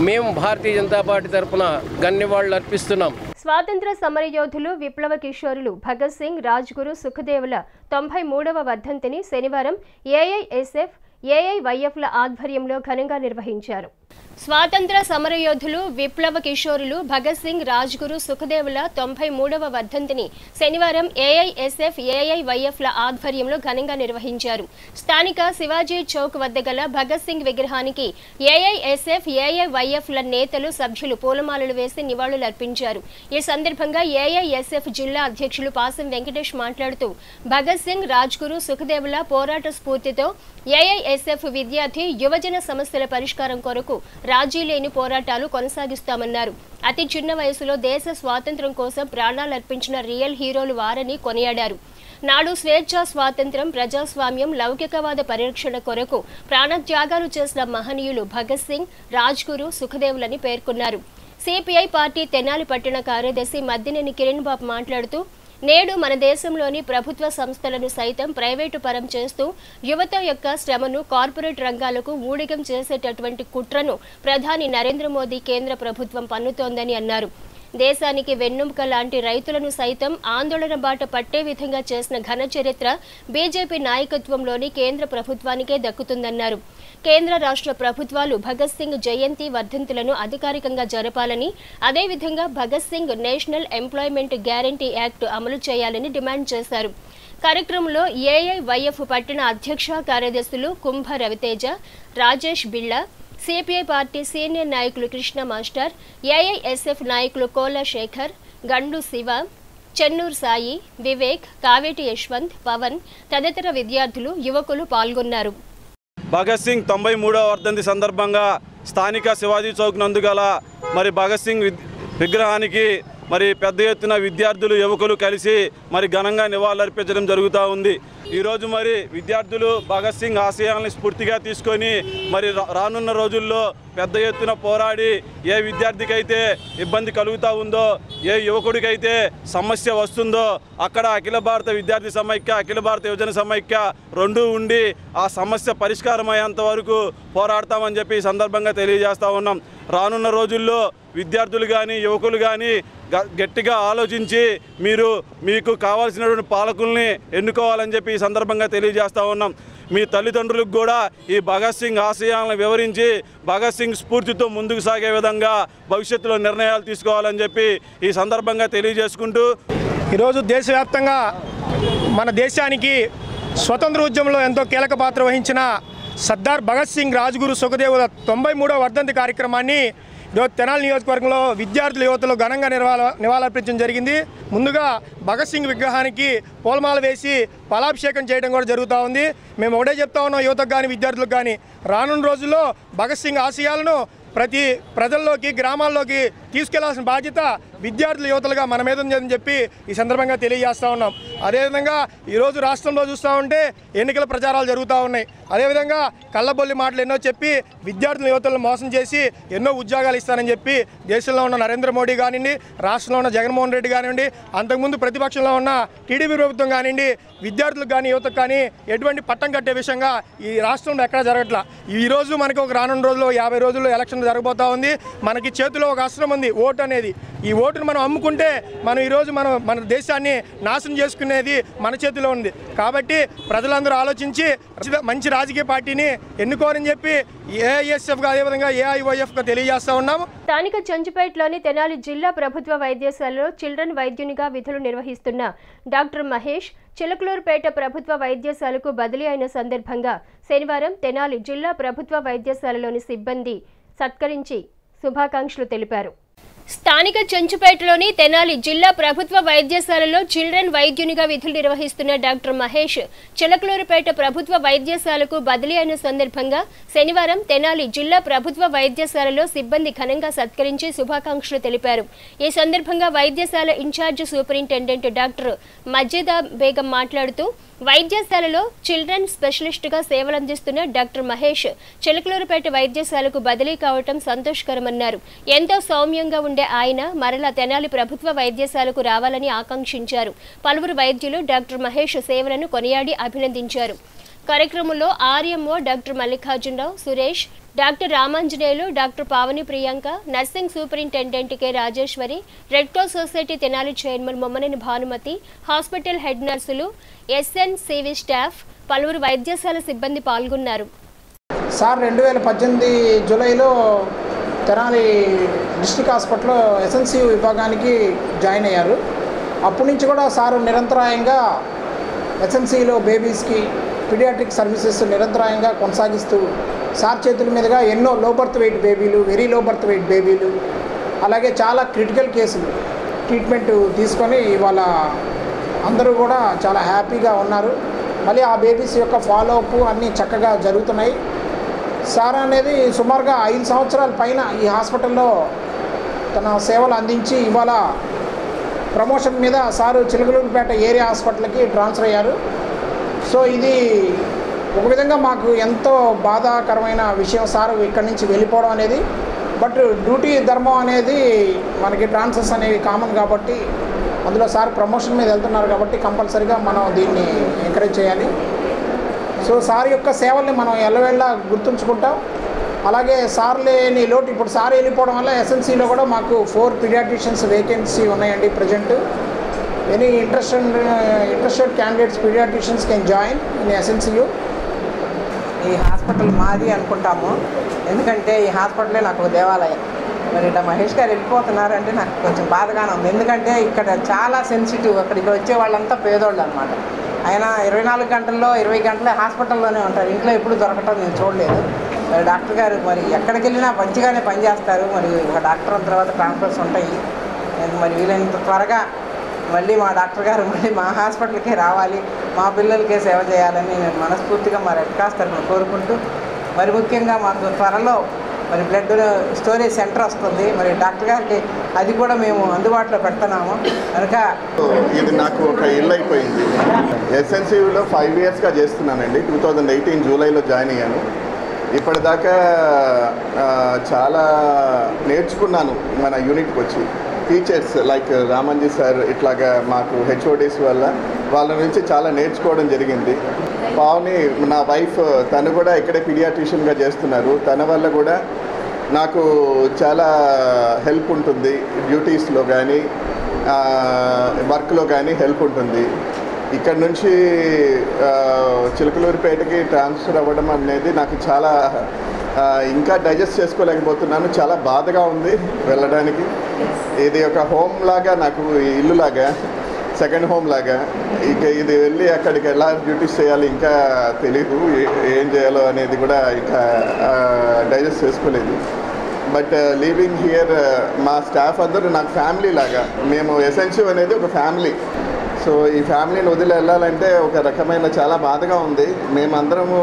మేము భారతీయ జనతా పార్టీ తరఫున ఘననివాళులు అర్పిస్తున్నాం. స్వాతంత్ర సమరయోధులు, విప్లవ కిషోరులు భగత్ సింగ్, రాజ్గురు, సుఖదేవుల 93వ వర్ధంతిని శనివారం ఏఐఎస్ఎఫ్, ఏఐవైఎఫ్ల ఆధ్వర్యంలో ఘనంగా నిర్వహించారు. స్వాతంత్ర సమరయోధులు, విప్లవ కిషోరులు భగత్ సింగ్, రాజ్గురు, సుఖదేవుల 93వ వర్ధంతిని శనివారం ఏఐఎస్ఎఫ్, ఏఐవైఎఫ్ల ఆధ్వర్యంలో ఘనంగా నిర్వహించారు. స్థానిక శివాజీ చౌక్ వద్ద గల భగత్ సింగ్ విగ్రహానికి ఏఐఎస్ఎఫ్, ఏఐవైఎఫ్ల నేతలు, సభ్యులు పూలమాలలు వేసి నివాళులు అర్పించారు. ఈ సందర్భంగా ఏఐఎస్ఎఫ్ జిల్లా అధ్యక్షులు పాసం వెంకటేష్ మాట్లాడుతూ భగత్ సింగ్, రాజ్గురు, సుఖదేవుల పోరాట స్ఫూర్తితో ఏఐఎస్ఎఫ్ విద్యార్థి, యువజన సమస్యల పరిష్కారం కొరకు రాజీ లేని పోరాటాలు కొనసాగిస్తామన్నారు. అతి చిన్న వయసులో దేశ స్వాతంత్ర్యం కోసం ప్రాణాలర్పించిన రియల్ హీరోలు వారని కొనియాడారు. నాడు స్వేచ్ఛ, స్వాతంత్ర్యం, ప్రజాస్వామ్యం, లౌకికవాద పరిరక్షణ కొరకు ప్రాణత్యాగాలు చేసిన మహనీయులు భగత్ సింగ్, రాజ్గురు, సుఖదేవులని పేర్కొన్నారు. సిపిఐ పార్టీ తెనాలి పట్టణ కార్యదర్శి మద్దినేని కిరణ్ బాబు మాట్లాడుతూ నేడు మన దేశంలోని ప్రభుత్వ సంస్థలను సైతం ప్రైవేటు పరం చేస్తూ యువత యొక్క శ్రమను కార్పొరేట్ రంగాలకు ఊడిగం చేసేటటువంటి కుట్రను ప్రధాని నరేంద్ర మోదీ కేంద్ర ప్రభుత్వం పన్నుతోందని అన్నారు. దేశానికి వెన్నెముక లాంటి రైతులను సైతం ఆందోళన బాట పట్టే విధంగా చేసిన ఘన చరిత్ర బీజేపీ నాయకత్వంలోని కేంద్ర ప్రభుత్వానికే దక్కుతుందన్నారు. కేంద్ర రాష్ట్ర ప్రభుత్వాలు భగత్ సింగ్ జయంతి వర్ధంతులను అధికారికంగా జరపాలని, అదేవిధంగా Bhagat Singh national employment guarantee act అమలు చేయాలని డిమాండ్ చేశారు. కార్యక్రమంలో ఏఐవైఎఫ్ పట్టణ అధ్యక్ష కార్యదర్శులు కుంభ రవితేజ, రాజేష్ బిళ్ళ, సిపిఐ పార్టీ సీనియర్ నాయకులు కృష్ణ మాస్టర్, ఏఐఎస్ఎఫ్ నాయకులు కోలా శేఖర్, గండు శివ, చెన్నూరు సాయి, వివేక్, కావేటి యశ్వంత్, పవన్ తదితర విద్యార్థులు, యువకులు పాల్గొన్నారు. భగత్ సింగ్ 93వ వర్ధంతి సందర్భంగా స్థానిక శివాజీ చౌక్ నందు గల భగత్ సింగ్ విగ్రహానికి మరి పెద్ద ఎత్తున విద్యార్థులు యువకులు కలిసి మరి ఘనంగా నివాళులర్పించడం జరుగుతూ ఉంది. ఈరోజు మరి విద్యార్థులు భగత్ సింగ్ ఆశయాలను స్ఫూర్తిగా తీసుకొని మరి రానున్న రోజుల్లో పెద్ద ఎత్తున పోరాడి ఏ విద్యార్థికైతే ఇబ్బంది కలుగుతూ ఉందో, ఏ యువకుడికైతే సమస్య వస్తుందో అక్కడ అఖిల భారత విద్యార్థి సమైక్య, అఖిల భారత యువజన సమైక్య రెండూ ఉండి ఆ సమస్య పరిష్కారం అయ్యేంత వరకు పోరాడతామని చెప్పి ఈ సందర్భంగా తెలియజేస్తూ ఉన్నాం. రానున్న రోజుల్లో విద్యార్థులు కానీ యువకులు కానీ గట్టిగా ఆలోచించి మీకు కావాల్సినటువంటి పాలకుల్ని ఎన్నుకోవాలని చెప్పి ఈ సందర్భంగా తెలియజేస్తూ ఉన్నాం. మీ తల్లిదండ్రులకు కూడా ఈ భగత్ సింగ్ ఆశయాలను వివరించి భగత్ సింగ్ స్ఫూర్తితో ముందుకు సాగే విధంగా భవిష్యత్తులో నిర్ణయాలు తీసుకోవాలని చెప్పి ఈ సందర్భంగా తెలియజేసుకుంటూ ఈరోజు దేశవ్యాప్తంగా మన దేశానికి స్వతంత్ర ఉద్యమంలో ఎంతో కీలక పాత్ర వహించిన సర్దార్ భగత్ సింగ్ రాజ్గురు సుఖదేవుల 93వ వర్ధంతి కార్యక్రమాన్ని ఈరోజు తెనాలి నియోజకవర్గంలో విద్యార్థుల యువతలు ఘనంగా నివాళులర్పించడం జరిగింది. ముందుగా భగత్ సింగ్ విగ్రహానికి పూలమాల వేసి ఫలాభిషేకం చేయడం కూడా జరుగుతూ ఉంది. మేము ఒకటే చెప్తా ఉన్నాం యువతకు కానీ విద్యార్థులకు కానీ, రానున్న రోజుల్లో భగత్ సింగ్ ఆశయాలను ప్రతి ప్రజల్లోకి గ్రామాల్లోకి తీసుకెళ్లాల్సిన బాధ్యత విద్యార్థుల యువతలుగా మన మీద ఉందని చెప్పి ఈ సందర్భంగా తెలియజేస్తూ ఉన్నాం. అదేవిధంగా ఈరోజు రాష్ట్రంలో చూస్తూ ఉంటే ఎన్నికల ప్రచారాలు జరుగుతూ ఉన్నాయి. అదేవిధంగా కళ్ళబొల్లి మాటలు ఎన్నో చెప్పి విద్యార్థుల యువతలను మోసం చేసి ఎన్నో ఉద్యోగాలు ఇస్తానని చెప్పి దేశంలో ఉన్న నరేంద్ర మోడీ కానివ్వండి, రాష్ట్రంలో ఉన్న జగన్మోహన్ రెడ్డి కానివ్వండి, అంతకుముందు ప్రతిపక్షంలో ఉన్న టీడీపీ ప్రభుత్వం కానివ్వండి, విద్యార్థులకు కానీ యువతకు కానీ ఎటువంటి పట్టం కట్టే విషయంగా ఈ రాష్ట్రంలో ఎక్కడా జరగట్లా. ఈరోజు మనకి ఒక రానున్న రోజుల్లో 50 రోజుల్లో ఎలక్షన్ జరగబోతూ ఉంది. మనకి చేతిలో ఒక అస్త్రం ఉంది, ఓటు అనేది. ఈ ఓటును మనం అమ్ముకుంటే మనం ఈరోజు మన దేశాన్ని నాశనం చేసుకునేది మన చేతిలో ఉంది. కాబట్టి ప్రజలందరూ ఆలోచించి మంచి రాజకీయ పార్టీని ఎన్నుకోరని చెప్పి ఏఐఎస్ఎఫ్గా అదేవిధంగా ఏఐవైఎఫ్గా తెలియజేస్తూ ఉన్నాము. స్థానిక చెంచుపేటలోని తెనాలి జిల్లా ప్రభుత్వ వైద్యశాలలో చిల్డ్రన్ వైద్యునిగా విధులు నిర్వహిస్తున్న డాక్టర్ మహేష్ చిలకలూరుపేట ప్రభుత్వ వైద్యశాలకు బదిలీ అయిన సందర్భంగా శనివారం తెనాలి జిల్లా ప్రభుత్వ వైద్యశాలలోని సిబ్బంది సత్కరించి శుభాకాంక్షలు తెలిపారు. స్థానిక చెంచుపేటలోని తెనాలి జిల్లా ప్రభుత్వ వైద్యశాలలో చిల్డ్రన్ వైద్యునిగా విధులు నిర్వహిస్తున్న డాక్టర్ మహేష్ చిలకలూరుపేట ప్రభుత్వ వైద్యశాలకు బదిలీ అయిన సందర్భంగా శనివారం తెనాలి జిల్లా ప్రభుత్వ వైద్యశాలలో సిబ్బంది ఘనంగా సత్కరించి శుభాకాంక్షలు తెలిపారు. ఈ సందర్భంగా వైద్యశాల ఇన్ఛార్జ్ సూపరింటెండెంట్ డాక్టర్ మజీదా బేగం మాట్లాడుతూ వైద్యశాలలో చిల్డ్రన్ స్పెషలిస్టుగా సేవలందిస్తున్న డాక్టర్ మహేష్ చిలకలూరుపేట వైద్యశాలకు బదిలీ కావటం సంతోషకరమన్నారు. ఎంతో సౌమ్యంగా ఉండే ఆయన మరలా తెనాలి ప్రభుత్వ వైద్యశాలకు రావాలని ఆకాంక్షించారు. పలువురు వైద్యులు డాక్టర్ మహేష్ సేవలను కొనియాడి అభినందించారు. కార్యక్రమంలో RMO doctor Mallikarjunarao, Suresh, doctor Ramanjaneyulu, doctor Pavani Priyanka, nursing superintendent K Rajeshwari, red cross society Tenali chairman Mommaneni Bhanumathi, hospital head నర్సులు, ఎస్ఎన్సివి స్టాఫ్, పలువురు వైద్యశాల సిబ్బంది పాల్గొన్నారు. సార్ 2018 జూలైలో తెనాలి డిస్ట్రిక్ట్ హాస్పిటల్లో ఎస్ఎన్సివి విభాగానికి జాయిన్ అయ్యారు. అప్పటి నుంచి కూడా సారు నిరంతరాయంగా ఎస్ఎన్సిలో బేబీస్కి పీడియాట్రిక్ సర్వీసెస్ నిరంతరాయంగా కొనసాగిస్తూ సార్ చేతుల మీదుగా ఎన్నో లో బర్త్ వెయిట్ బేబీలు, వెరీ లో బర్త్ వెయిట్ బేబీలు, అలాగే చాలా క్రిటికల్ కేసులు ట్రీట్మెంట్ తీసుకొని ఇవాళ అందరూ కూడా చాలా హ్యాపీగా ఉన్నారు. మళ్ళీ ఆ బేబీస్ యొక్క ఫాలోఅప్ అన్నీ చక్కగా జరుగుతున్నాయి. సార్ అనేది సుమారుగా 5 సంవత్సరాల పైన ఈ హాస్పిటల్లో తన సేవలు అందించి ఇవాళ ప్రమోషన్ మీద సారు చిలకలూరుపేట ఏరియా హాస్పిటల్కి ట్రాన్స్ఫర్ అయ్యారు. సో ఇది ఒక విధంగా మాకు ఎంతో బాధాకరమైన విషయం సార్ ఇక్కడి నుంచి వెళ్ళిపోవడం అనేది. బట్ డ్యూటీ ధర్మం అనేది మనకి ట్రాన్స్ఫర్స్ అనేవి కామన్ కాబట్టి అందులో సార్ ప్రమోషన్ మీద వెళ్తున్నారు కాబట్టి కంపల్సరీగా మనం దీన్ని ఎంకరేజ్ చేయాలి. సో సార్ యొక్క సేవల్ని మనం ఎల్లవేళ్ళ గుర్తుంచుకుంటాం. అలాగే సార్ లేని లోటు ఇప్పుడు సార్ వెళ్ళిపోవడం వల్ల ఎస్ఎన్సీలో కూడా మాకు 4 పీడియాట్రిషియన్స్ వేకెన్సీ ఉన్నాయండి present. Any interested candidates paediatricians can join in SNCU. ఈ హాస్పిటల్ మాది అనుకుంటాము, ఎందుకంటే ఈ హాస్పిటలే నాకు ఒక దేవాలయం. మరి ఇలా మహేష్ గారు వెళ్ళిపోతున్నారంటే నాకు కొంచెం బాధగానే ఉంది. ఎందుకంటే ఇక్కడ చాలా సెన్సిటివ్, అక్కడికి వచ్చే వాళ్ళంతా పేదోళ్ళు అనమాట. ఆయన 24 గంటల్లో 20 గంటలే హాస్పిటల్లోనే ఉంటారు. ఇంట్లో ఎప్పుడు దొరకటం నేను చూడలేదు. మరి డాక్టర్ గారు మరి ఎక్కడికి వెళ్ళినా మంచిగానే పనిచేస్తారు. మరి ఒక డాక్టర్ అయిన తర్వాత ట్రాన్స్ఫర్స్ ఉంటాయి. మరి వీలైనంత త్వరగా మళ్ళీ మా డాక్టర్ గారు మళ్ళీ మా హాస్పిటల్కే రావాలి, మా పిల్లలకే సేవ చేయాలని నేను మనస్ఫూర్తిగా మా రెడ్ క్రాస్ తరఫున కోరుకుంటూ, మరి ముఖ్యంగా మాకు త్వరలో మరి బ్లడ్ స్టోరేజ్ సెంటర్ వస్తుంది. మరి డాక్టర్ గారికి అది కూడా మేము అందుబాటులో పెడుతున్నాము కనుక ఇది నాకు ఒక ఇల్లు అయిపోయింది. ఎస్ఎన్సీలో 5 ఇయర్స్గా చేస్తున్నానండి. 2018 జూలైలో జాయిన్ అయ్యాను. ఇప్పటిదాకా చాలా నేర్చుకున్నాను మన యూనిట్కి వచ్చి. టీచర్స్ లైక్ రామంజీ సార్ ఇట్లాగా మాకు హెచ్ఓడీస్ వాళ్ళ నుంచి చాలా నేర్చుకోవడం జరిగింది. పావని నా వైఫ్ తను కూడా ఇక్కడే పీడియాట్రిషియన్గా చేస్తున్నారు. తన వల్ల కూడా నాకు చాలా హెల్ప్ ఉంటుంది. డ్యూటీస్లో కానీ వర్క్లో కానీ హెల్ప్ ఉంటుంది. ఇక్కడ నుంచి చిలకలూరిపేటకి ట్రాన్స్ఫర్ అవ్వడం అనేది నాకు చాలా ఇంకా డైజెస్ట్ చేసుకోలేకపోతున్నాను. చాలా బాధగా ఉంది వెళ్ళడానికి. ఇది ఒక హోమ్ లాగా, నాకు ఇల్లు లాగా, సెకండ్ హోమ్ లాగా. ఇక ఇది వెళ్ళి అక్కడికి ఎలా డ్యూటీస్ చేయాలి ఇంకా తెలీదు. ఏం చేయాలో అనేది కూడా ఇంకా డైజెస్ట్ చేసుకోలేదు. బట్ లీవింగ్ హియర్ మా స్టాఫ్ అందరూ నాకు ఫ్యామిలీ లాగా. మేము ఎస్ఎన్సీ అనేది ఒక ఫ్యామిలీ. సో ఈ ఫ్యామిలీని వదిలి వెళ్ళాలంటే ఒక రకమైన చాలా బాధగా ఉంది. మేమందరము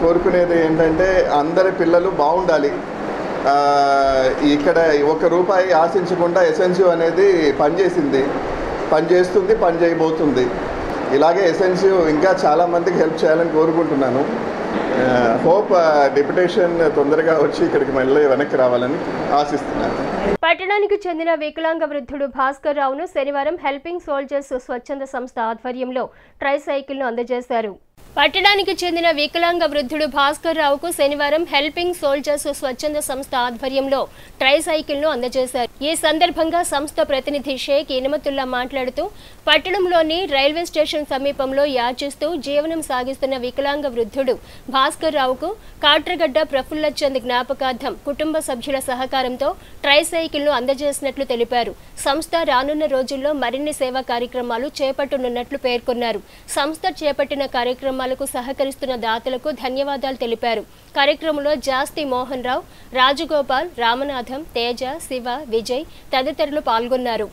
కోరుకునేది ఏంటంటే అందరి పిల్లలు బాగుండాలి. ఇక్కడ 1 రూపాయి ఆశించకుండా ఎస్ఎన్సీ అనేది పనిచేస్తుంది, పని చేయబోతుంది. ఇలాగే ఎస్ఎన్సీ ఇంకా చాలామందికి హెల్ప్ చేయాలని కోరుకుంటున్నాను. హోప్ డిప్యుటేషన్ తొందరగా వచ్చి ఇక్కడికి మళ్ళీ వెనక్కి రావాలని ఆశిస్తున్నాను. పట్టణానికి చెందిన వికలాంగ వృద్ధుడు భాస్కర్ రావును శనివారం హెల్పింగ్ సోల్జర్స్ స్వచ్ఛంద సంస్థ ఆధ్వర్యంలో ట్రైసైకిల్ను అందజేశారు. పట్టణానికి చెందిన వికలాంగ వృద్ధుడు భాస్కర్ రావుకు శనివారం హెల్పింగ్ సోల్జర్స్ స్వచ్ఛంద సంస్థ ఆధ్వర్యంలో ట్రైసైకిల్ను అందజేశారు. ఈ సందర్భంగా సంస్థ ప్రతినిధి షేక్ ఇనమతుల్లా మాట్లాడుతూ పట్టణంలోని రైల్వే స్టేషన్ సమీపంలో యాచిస్తూ జీవనం సాగిస్తున్న వికలాంగ వృద్ధుడు భాస్కర్ రావుకు కాట్రగడ్డ ప్రఫుల్లచంద్ జ్ఞాపకార్థం కుటుంబ సభ్యుల సహకారంతో ట్రైసైకిల్ను అందజేసినట్లు తెలిపారు. సంస్థ రానున్న రోజుల్లో మరిన్ని సేవా కార్యక్రమాలు చేపట్టనున్నట్లు పేర్కొన్నారు. సంస్థ చేపట్టిన కార్యక్రమాలకు సహకరిస్తున్న దాతలకు ధన్యవాదాలు తెలిపారు. కార్యక్రమంలో జాస్తి మోహన్ రావు, రాజగోపాల్, రామనాథం, తేజ, శివ, విజయ్ తదితరులు పాల్గొన్నారు.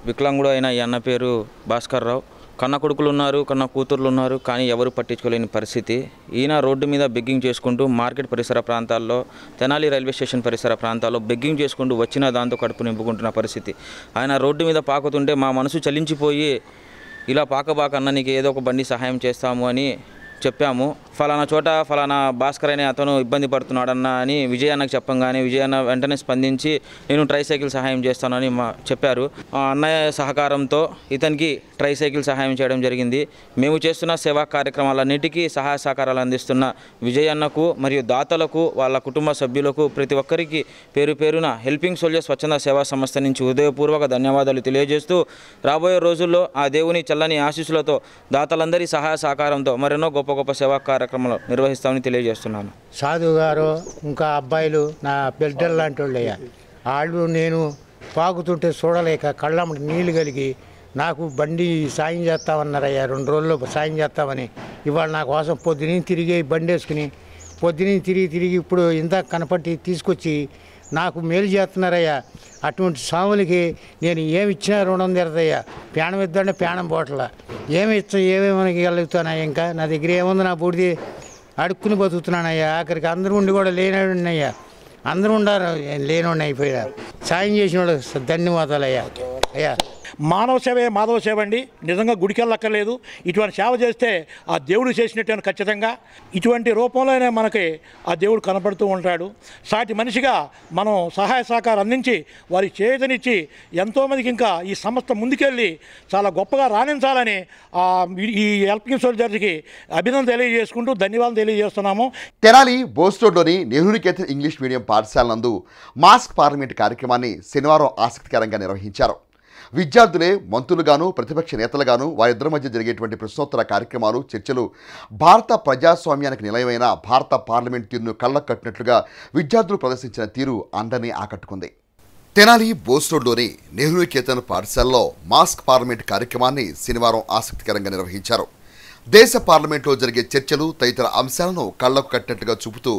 వికలాంగుడు అయిన ఈ అన్న పేరు భాస్కర్ రావు. కన్న కొడుకులు ఉన్నారు, కన్న కూతుర్లు ఉన్నారు, కానీ ఎవరు పట్టించుకోలేని పరిస్థితి. ఈయన రోడ్డు మీద బెగ్గింగ్ చేసుకుంటూ మార్కెట్ పరిసర ప్రాంతాల్లో, తెనాలి రైల్వే స్టేషన్ పరిసర ప్రాంతాల్లో బెగ్గింగ్ చేసుకుంటూ వచ్చిన దాంతో కడుపు నింపుకుంటున్న పరిస్థితి. ఆయన రోడ్డు మీద పాకుతుంటే మా మనసు చలించిపోయి ఇలా పాకబాక అన్న నీకు ఏదో ఒక బండి సహాయం చేస్తాము అని చెప్పాము. ఫలానా చోట ఫలానా భాస్కర్ అనే అతను ఇబ్బంది పడుతున్నాడన్న అని విజయ్ అన్నకు చెప్పంగానే విజయ్ అన్న వెంటనే స్పందించి నేను ట్రైసైకిల్ సహాయం చేస్తానని చెప్పారు. అన్నయ్య సహకారంతో ఇతనికి ట్రైసైకిల్ సహాయం చేయడం జరిగింది. మేము చేస్తున్న సేవా కార్యక్రమాలన్నిటికీ సహాయ సహకారాలు అందిస్తున్న విజయ్ అన్నకు మరియు దాతలకు, వాళ్ళ కుటుంబ సభ్యులకు, ప్రతి ఒక్కరికి పేరు పేరున హెల్పింగ్ సోల్జర్స్ స్వచ్ఛంద సేవా సంస్థ నుంచి హృదయపూర్వక ధన్యవాదాలు తెలియజేస్తూ రాబోయే రోజుల్లో ఆ దేవుని చల్లని ఆశీస్సులతో దాతలందరి సహాయ సహకారంతో మరెన్నో గొప్ప గొప్ప సేవా కార్యక్రమాలు నిర్వహిస్తామని తెలియజేస్తున్నాను. సాధు గారు ఇంకా అబ్బాయిలు నా బిడ్డలు లాంటి వాళ్ళయ్యా. వాళ్ళు నేను పాకుతుంటే చూడలేక కళ్ళమ్మటి నీళ్లు కలిగి నాకు బండి సాయం చేస్తామన్నారయ్యా. 2 రోజుల్లో సాయం చేస్తామని ఇవాళ నా కోసం పొద్దున తిరిగి బండి వేసుకుని పొద్దున తిరిగి ఇప్పుడు ఇందాక కనపట్టి తీసుకొచ్చి నాకు మేలు చేస్తున్నారయ్యా. అటువంటి స్వాములకి నేను ఏమి ఇచ్చినా రుణం తీరదయ్యా. ప్రాణం ఇద్దంటే ప్రాణం పోట్ల ఏమేమి గలుగుతానా? ఇంకా నా దగ్గర ఏముంది? నా బూడిది అడుక్కుని బతుకుతున్నానయ్యా. ఆఖరికి అందరూ ఉండి కూడా లేనయ్యా. అందరూ ఉండారు, లేనివాడిని అయిపోయారు. సాయం చేసిన వాళ్ళు ధన్యవాదాలయ్యా. అయ్యా మానవ సేవే మాధవ సేవ అండి. నిజంగా గుడికి వెళ్ళక్కర్లేదు. ఇటువంటి సేవ చేస్తే ఆ దేవుడు చేసినట్టు ఖచ్చితంగా ఇటువంటి రూపంలోనే మనకి ఆ దేవుడు కనపడుతూ ఉంటాడు. సాటి మనిషిగా మనం సహాయ సహకారం అందించి వారికి చేతనిచ్చి ఎంతోమందికి ఇంకా ఈ సంస్థ ముందుకెళ్ళి చాలా గొప్పగా రాణించాలని ఈ హెల్పింగ్ సోల్జర్స్కి అభినందన తెలియజేసుకుంటూ ధన్యవాదాలు తెలియజేస్తున్నాము. తెనాలి బోస్టోడ్లోని నెహ్రూ నికేతన్ ఇంగ్లీష్ మీడియం పాఠశాల నందు మాస్క్ పార్లమెంట్ కార్యక్రమాన్ని శనివారం ఆసక్తికరంగా నిర్వహించారు. విద్యార్థులే మంత్రులుగాను ప్రతిపక్ష నేతలుగాను వారిద్దరి మధ్య జరిగేటువంటి ప్రశ్నోత్తర కార్యక్రమాలు, చర్చలు భారత ప్రజాస్వామ్యానికి నిలయమైన భారత పార్లమెంట్ తీరును కళ్ళకు కట్టినట్లుగా విద్యార్థులు ప్రదర్శించిన తీరు అందరినీ ఆకట్టుకుంది. తెనాలి బోస్టోడ్లోని నెహ్రూ నికేతన్ పాఠశాలలో మాస్క్ పార్లమెంట్ కార్యక్రమాన్ని శనివారం ఆసక్తికరంగా నిర్వహించారు. దేశ పార్లమెంట్లో జరిగే చర్చలు తదితర అంశాలను కళ్లకు కట్టినట్టుగా చూపుతూ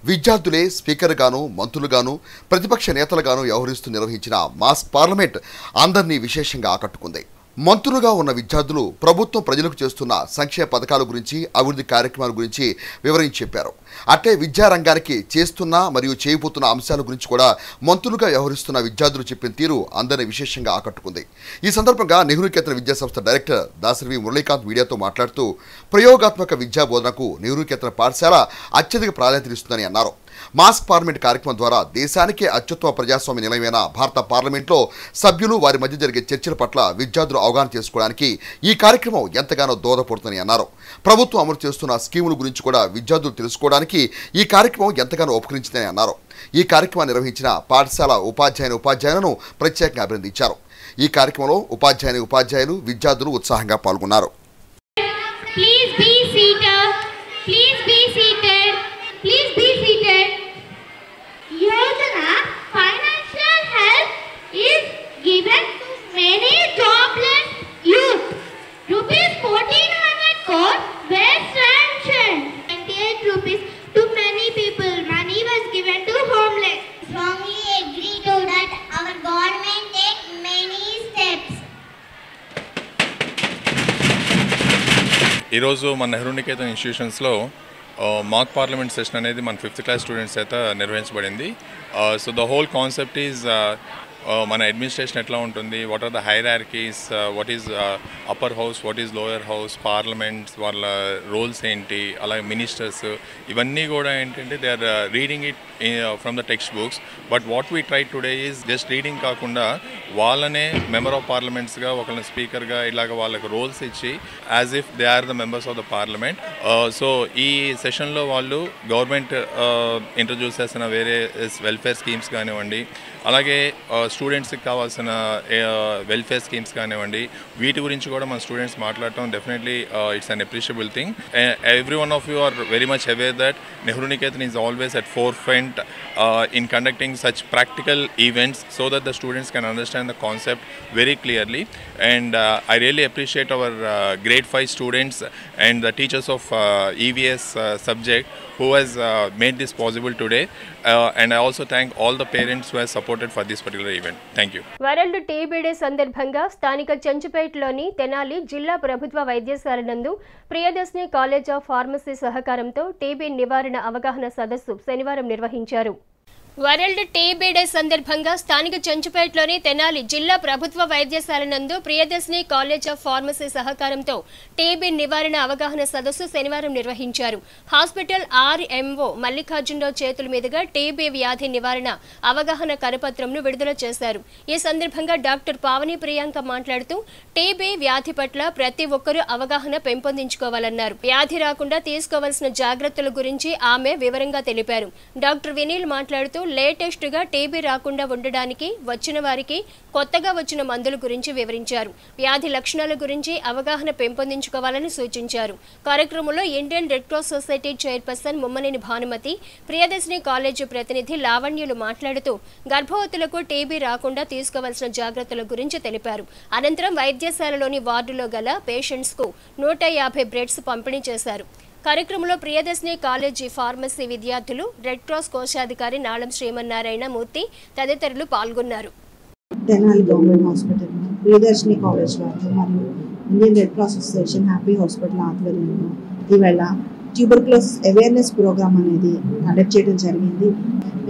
విద్యార్థులే స్పీకర్గాను, మంత్రులుగాను, ప్రతిపక్ష నేతలుగాను వ్యవహరిస్తూ నిర్వహించిన మాస్క్ పార్లమెంట్ అందరినీ విశేషంగా ఆకట్టుకుంది. మంత్రులుగా ఉన్న విద్యార్థులు ప్రభుత్వం ప్రజలకు చేస్తున్న సంక్షేమ పథకాల గురించి, అభివృద్ధి కార్యక్రమాల గురించి వివరించి చెప్పారు. అట్టే విద్యారంగానికి చేస్తున్న మరియు చేయబోతున్న అంశాల గురించి కూడా మంత్రులుగా వ్యవహరిస్తున్న విద్యార్థులు చెప్పిన తీరు అందరినీ విశేషంగా ఆకట్టుకుంది. ఈ సందర్భంగా నెహ్రూ కేంద్ర విద్యాసంస్థ డైరెక్టర్ దాసరి మురళీకాంత్ మీడియాతో మాట్లాడుతూ ప్రయోగాత్మక విద్యా బోధనకు నెహ్రూ కేంద్ర పాఠశాల అత్యధిక ప్రాధాన్యతనిస్తుందని అన్నారు. మాస్క్ పార్లమెంట్ కార్యక్రమం ద్వారా దేశానికే అత్యుత్తమ ప్రజాస్వామ్య నిలయమైన భారత పార్లమెంట్లో సభ్యులు వారి మధ్య జరిగే చర్చల పట్ల విద్యార్థులు అవగాహన చేసుకోవడానికి ఈ కార్యక్రమం ఎంతగానో దోహదపడుతుందని అన్నారు. ప్రభుత్వం అమలు చేస్తున్న స్కీముల గురించి కూడా విద్యార్థులు తెలుసుకోవడానికి ఈ కార్యక్రమం ఎంతగానో ఉపకరించిందని అన్నారు. ఈ కార్యక్రమాన్ని నిర్వహించిన పాఠశాల ఉపాధ్యాయులను ప్రత్యేకంగా అభినందించారు. ఈ కార్యక్రమంలో ఉపాధ్యాయులు విద్యార్థులు ఉత్సాహంగా పాల్గొన్నారు. Yojana financial help is given to many jobless youth. Rupees 1400 crore were sanctioned. 28 rupees to many people. Money was given to homeless. Strongly agree to that. Our government take many steps. ఈరోజు మన నెహ్రూ నికేతన్ ఇన్స్టిట్యూషన్స్లో mock parliament session అనేది మన 5th class students చేత నిర్వహించబడింది. So the whole concept is మన administration ఎట్లా ఉంటుంది, what are the hierarchies, what is upper house, what is lower house, parliaments వాళ్ళ రోల్స్ ఏంటి, అలాగే మినిస్టర్స్, ఇవన్నీ కూడా ఏంటంటే they are reading it from the textbooks. But what we try today is just reading కాకుండా వాళ్ళనే member of పార్లమెంట్స్గా, ఒకళ్ళని స్పీకర్గా ఇలాగ వాళ్ళకి రోల్స్ ఇచ్చి as if they are the members of the parliament. So ఈ సెషన్లో వాళ్ళు గవర్నమెంట్ ఇంట్రడ్యూస్ చేసిన వేరే వెల్ఫేర్ స్కీమ్స్ కానివ్వండి, అలాగే స్టూడెంట్స్కి కావాల్సిన వెల్ఫేర్ స్కీమ్స్ కానివ్వండి, వీటి గురించి కూడా మన స్టూడెంట్స్ మాట్లాడటం definitely it's an appreciable thing. Every one of you are very much aware that Nehru Niketan is always at forefront in conducting such practical events so that the students can understand the concept very clearly. And I really appreciate our grade 5 students and the teachers of EVS subject who has made this possible today. And I also thank all the parents who have supported for this particular event. Thank you. World TB day సందర్భంగా స్థానిక చెంచుపేటలోని తెనాలి జిల్లా ప్రభుత్వ వైద్యశాల నందు Priyadarshini college of pharmacy సహకారంతో TB నివారణ అవగాహన సదస్సు శనివారం నిర్వహించారు. వరల్డ్ టీబీ డే సందర్భంగా స్థానిక చెంచుపేటలోని తెనాలి జిల్లా ప్రభుత్వ వైద్యశాల నందు ప్రియదర్శిని కాలేజ్ ఆఫ్ ఫార్మసీ సహకారంతో టీబీ నివారణ అవగాహన సదస్సు శనివారం నిర్వహించారు. హాస్పిటల్ ఆర్ఎంఓ మల్లికార్జునరావు చేతుల మీదుగా టీబీ వ్యాధి నివారణ అవగాహన కరపత్రంను విడుదల చేశారు. ఈ సందర్భంగా డాక్టర్ పావని ప్రియాంక మాట్లాడుతూ టీబీ వ్యాధి పట్ల ప్రతి ఒక్కరూ అవగాహన పెంపొందించుకోవాలన్నారు. వ్యాధి రాకుండా తీసుకోవాల్సిన జాగ్రత్తల గురించి ఆమె వివరంగా తెలిపారు. డాక్టర్ వినీల్ మాట్లాడుతూ లేటెస్ట్ గా టీబీ రాకుండా ఉండడానికి వచ్చిన వారికి కొత్తగా వచ్చిన మందుల గురించి వివరించారు. వ్యాధి లక్షణాల గురించి అవగాహన పెంపొందించుకోవాలని సూచించారు. కార్యక్రమంలో Indian red cross society chairperson Mummaneni Bhanumathi, Priyadarshini college ప్రతినిధి లావణ్యులు మాట్లాడుతూ గర్భవతులకు టీబీ రాకుండా తీసుకోవాల్సిన జాగ్రత్తల గురించి తెలిపారు. అనంతరం వైద్యశాలలోని వార్డులో గల పేషెంట్స్ కు 150 బ్రెడ్స్ పంపిణీ చేశారు. కార్యక్రమంలో ప్రియదర్శిని కాలేజీ ఫార్మసీ విద్యార్థులు, రెడ్ క్రాస్ కోశాధికారి నాళం శ్రీమన్నారాయణ మూర్తి తదితరులు పాల్గొన్నారు. Tenali government hospital, Priyadarshini college వారు మరియు Indian red cross association happy hospital ఆధ్వర్యంలో ఈవేళ ట్యూబర్క్లోసిస్ అవేర్నెస్ ప్రోగ్రామ్ అనేది కండక్ట్ చేయడం జరిగింది.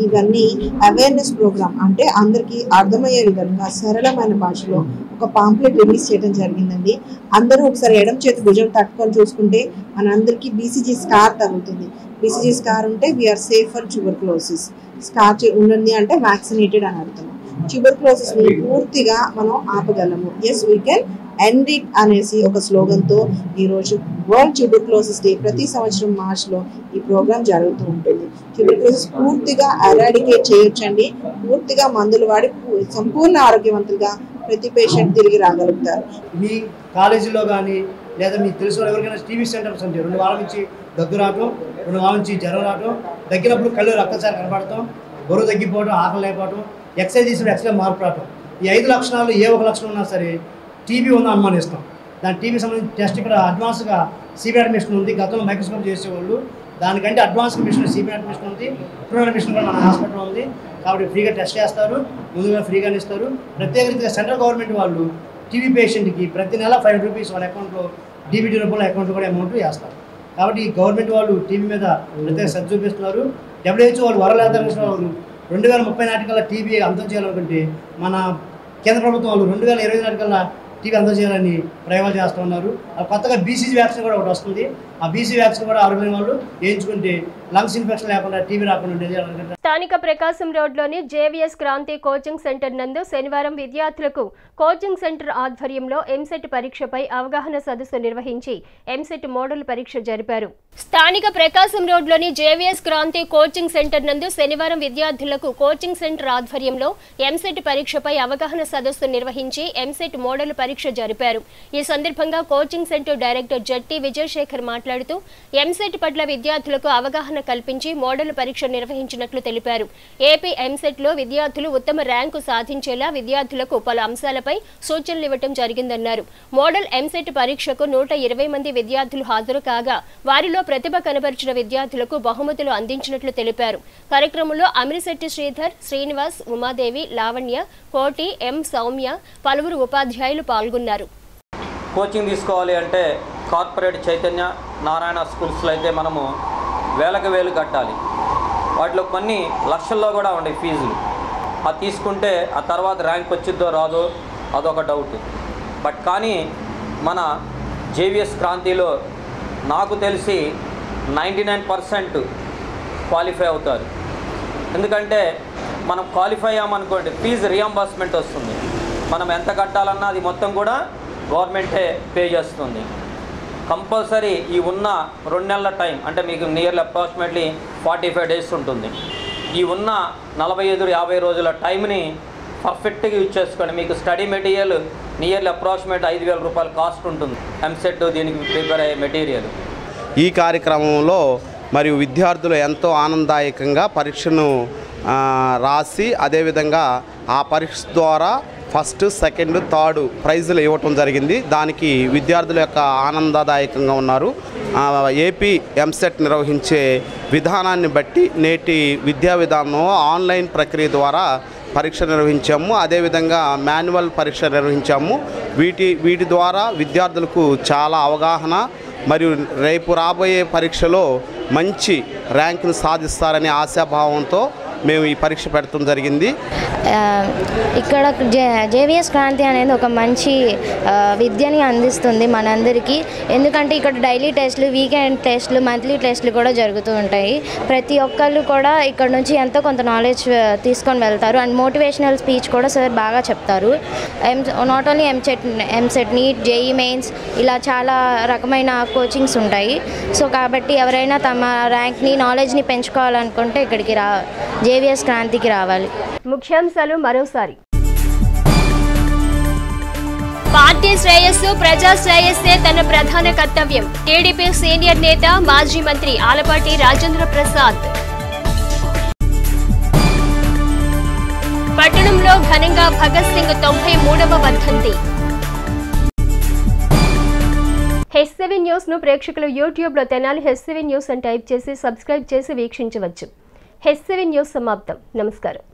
ఇవన్నీ అవేర్నెస్ ప్రోగ్రామ్ అంటే అందరికీ అర్థమయ్యే విధంగా సరళమైన భాషలో ఒక పాంప్లెట్ రిలీజ్ చేయడం జరిగిందండి. అందరూ ఒకసారి ఎడమ చేతి భుజం తట్టుకొని చూసుకుంటే మనందరికీ బీసీజీ స్కార్ తగులుతుంది. బీసీజీ స్కార్ ఉంటే we're safe for tuberculosis. Scar ఉన్నది అంటే వ్యాక్సినేటెడ్ అని అర్థం. ట్యూబర్క్లోసిస్ ని పూర్తిగా మనం ఆపగలము. Yes we can end it అనేసి ఒక స్లోగన్తో ఈరోజు వరల్డ్ ట్యూబర్క్లోసిస్ డే ప్రతి సంవత్సరం మార్చ్లో ఈ ప్రోగ్రాం జరుగుతూ ఉంటుంది. ట్యూబర్క్లోసిస్ పూర్తిగా ఎరాడికేట్ చేయొచ్చండి. పూర్తిగా మందులు వాడి సంపూర్ణ ఆరోగ్యవంతులుగా ప్రతి పేషెంట్ తిరిగి రాగలుగుతారు. మీ కాలేజీలో కానీ లేదా మీకు తెలిసిన ఎవరికైనా టీవీ సెంటర్స్ ఉంటాయి. 2 వారాల నుంచి దగ్గు రావటం, 2 వారాల నుంచి జ్వరం రావటం, దగ్గినప్పుడు కళ్ళు రక్తచార కనపడటం, బరువు తగ్గిపోవడం, ఆకలి లేకపోవడం, ఎక్సర్సైజ్ చేసిన ఎక్స్ట్రా మార్పు రావటం, ఈ 5 లక్షణాలు ఏ ఒక లక్షణం ఉన్నా సరే టీబీ ఉందని అనుమానిస్తాం. దాని టీబీ సంబంధించి టెస్ట్ ఇక్కడ అడ్వాన్స్గా సిబిఆర్ మిషన్ ఉంది. గతంలో మైక్రోస్కోప్ చేసేవాళ్ళు, దానికంటే అడ్వాన్స్ మిషన్ సిబిఆర్ మిషన్ ఉంది. ఇప్పుడున్న మిషన్ కూడా మన హాస్పిటల్ ఉంది. కాబట్టి ఫ్రీగా టెస్ట్ చేస్తారు, ముందుగా ఫ్రీగానే ఇస్తారు. ప్రత్యేకంగా సెంట్రల్ గవర్నమెంట్ వాళ్ళు టీవీ పేషెంట్కి ప్రతి నెల 500 రూపీస్ వాళ్ళ అకౌంట్లో డీబీటీ రూపంలో అకౌంట్లో కూడా అమౌంట్ వేస్తారు. కాబట్టి గవర్నమెంట్ వాళ్ళు టీవీ మీద ప్రత్యేక శ్రద్ధ చూపిస్తున్నారు. WHO వాళ్ళు వరల్డ్ హెల్త్ ఆర్గనైజేషన్ వాళ్ళు 2030 నాటికల్లా టీబీ అంతం చేయాలనుకుంటే మన కేంద్ర ప్రభుత్వం వాళ్ళు 2025 నాటికల్లా టీబీ అంతం చేయాలని ప్రయోగాలు చేస్తూ ఉన్నారు. కొత్తగా BCG వ్యాక్సిన్ కూడా ఒకటి వస్తుంది. ఆ BCG వ్యాక్సిన్ కూడా ఆరోగ్యమైన వాళ్ళు వేయించుకుంటే లంగ్స్ ఇన్ఫెక్షన్ లేకుండా టీబీ రాకుండా ఉండేది. స్థానిక ప్రకాశం రోడ్లోని JVS క్రాంతి కోచింగ్ సెంటర్ నందు శనివారం విద్యార్థులకు కోచింగ్ సెంటర్ ఆధ్వర్యంలో ఎంసెట్ పరీక్షపై అవగాహన సదస్సు నిర్వహించి ఎంసెట్ మోడల్ పరీక్ష జరిపారు. స్థానిక ప్రకాశం రోడ్లోని JVS క్రాంతి కోచింగ్ సెంటర్ నందు శనివారం విద్యార్థులకు కోచింగ్ సెంటర్ ఆధ్వర్యంలో ఎంసెట్ పరీక్షపై అవగాహన సదస్సు నిర్వహించి ఎంసెట్ మోడల్ పరీక్ష జరిపారు. ఈ సందర్భంగా coaching centre director Jatti Vijayashekar మాట్లాడుతూ ఎంసెట్ పట్ల విద్యార్థులకు అవగాహన కల్పించి మోడల్ పరీక్ష నిర్వహించినట్లు తెలిపారు. ఏపీ ఎంసెట్ లో విద్యార్థులు ఉత్తమ ర్యాంకు సాధించేలా విద్యార్థులకు పలు అంశాలపై సూచనలు ఇవ్వడం జరిగిందన్నారు. మోడల్ ఎంసెట్ పరీక్షకు 120 మంది విద్యార్థులు హాజరు కాగా వారిలో ప్రతిభ కనబరిచిన విద్యార్థులకు బహుమతులు అందించినట్లు తెలిపారు. కార్యక్రమంలో అమిరిశెట్టి శ్రీధర్, శ్రీనివాస్, ఉమాదేవి, లావణ్య, కోటి, ఎం సౌమ్య, పలువురు ఉపాధ్యాయులు పాల్గొన్నారు. కోచింగ్ తీసుకోవాలి అంటే కార్పొరేట్ చైతన్య నారాయణ స్కూల్స్లో అయితే మనము వేలకు కట్టాలి. వాటిలో కొన్ని లక్షల్లో కూడా ఉండే ఫీజులు. అది తీసుకుంటే ఆ తర్వాత ర్యాంక్ వచ్చిద్దో రాదో అదొక డౌట్. బట్ కానీ మన JVS క్రాంతిలో నాకు తెలిసి 99% క్వాలిఫై అవుతారు. ఎందుకంటే మనం క్వాలిఫై అయ్యామనుకోండి ఫీజు రియంబర్స్మెంట్ వస్తుంది. మనం ఎంత కట్టాలన్నా అది మొత్తం కూడా గవర్నమెంటే పే చేస్తుంది. కంపల్సరీ ఈ ఉన్న 2 నెలల టైం అంటే మీకు నియర్లీ అప్రాక్సిమేట్లీ 45 డేస్ ఉంటుంది. ఈ ఉన్న 45-50 రోజుల టైంని పర్ఫెక్ట్గా యూజ్ చేసుకోండి. మీకు స్టడీ మెటీరియల్ నియర్లీ అప్రాక్సిమేట్ 5,000 రూపాయలు కాస్ట్ ఉంటుంది. ఎంసెట్ దీనికి ప్రిపేర్ అయ్యే మెటీరియల్. ఈ కార్యక్రమంలో మరియు విద్యార్థులు ఎంతో ఆనందదాయకంగా పరీక్షను రాసి అదేవిధంగా ఆ పరీక్ష ద్వారా ఫస్ట్, సెకండ్, థర్డ్ ప్రైజులు ఇవ్వటం జరిగింది. దానికి విద్యార్థుల యొక్క ఆనందదాయకంగా ఉన్నారు. ఏపీ ఎంసెట్ నిర్వహించే విధానాన్ని బట్టి నేటి విద్యా విధానం ఆన్లైన్ ప్రక్రియ ద్వారా పరీక్ష నిర్వహించాము. అదేవిధంగా మాన్యువల్ పరీక్ష నిర్వహించాము. వీటి ద్వారా విద్యార్థులకు చాలా అవగాహన మరియు రేపు రాబోయే పరీక్షలో మంచి ర్యాంకును సాధిస్తారనే ఆశాభావంతో మేము ఈ పరీక్ష పెట్టడం జరిగింది. ఇక్కడ JVS క్రాంతి అనేది ఒక మంచి విద్యని అందిస్తుంది మనందరికీ. ఎందుకంటే ఇక్కడ డైలీ టెస్టులు, వీకెండ్ టెస్టులు, మంత్లీ టెస్టులు కూడా జరుగుతూ ఉంటాయి. ప్రతి ఒక్కళ్ళు కూడా ఇక్కడ నుంచి ఎంతో కొంత నాలెడ్జ్ తీసుకొని వెళ్తారు. అండ్ మోటివేషనల్ స్పీచ్ కూడా సార్ బాగా చెప్తారు. Not only EAMCET, NEET, JEE mains ఇలా చాలా రకమైన కోచింగ్స్ ఉంటాయి. సో కాబట్టి ఎవరైనా తమ ర్యాంక్ని, నాలెడ్జ్ని పెంచుకోవాలనుకుంటే ఇక్కడికి JVS క్రాంతికి రావాలి. ముఖ్యాంశాలు మరోసారి. పార్టీ శ్రేయస్సు, ప్రజా శ్రేయస్సే తన ప్రధాన కర్తవ్యం. టీడీపీ సీనియర్ నేత, మాజీ మంత్రి ఆలపాటి రాజేంద్ర ప్రసాద్. పట్టణంలో ఘనంగా భగత్ సింగ్ 93వ వర్ధంతి. H7 న్యూస్ ను ప్రేక్షకులు యూట్యూబ్ లో తెనాలి H7 న్యూస్ అని టైప్ చేసి సబ్స్క్రైబ్ చేసి వీక్షించవచ్చు. H7 న్యూస్ సమాప్తం. నమస్కారం.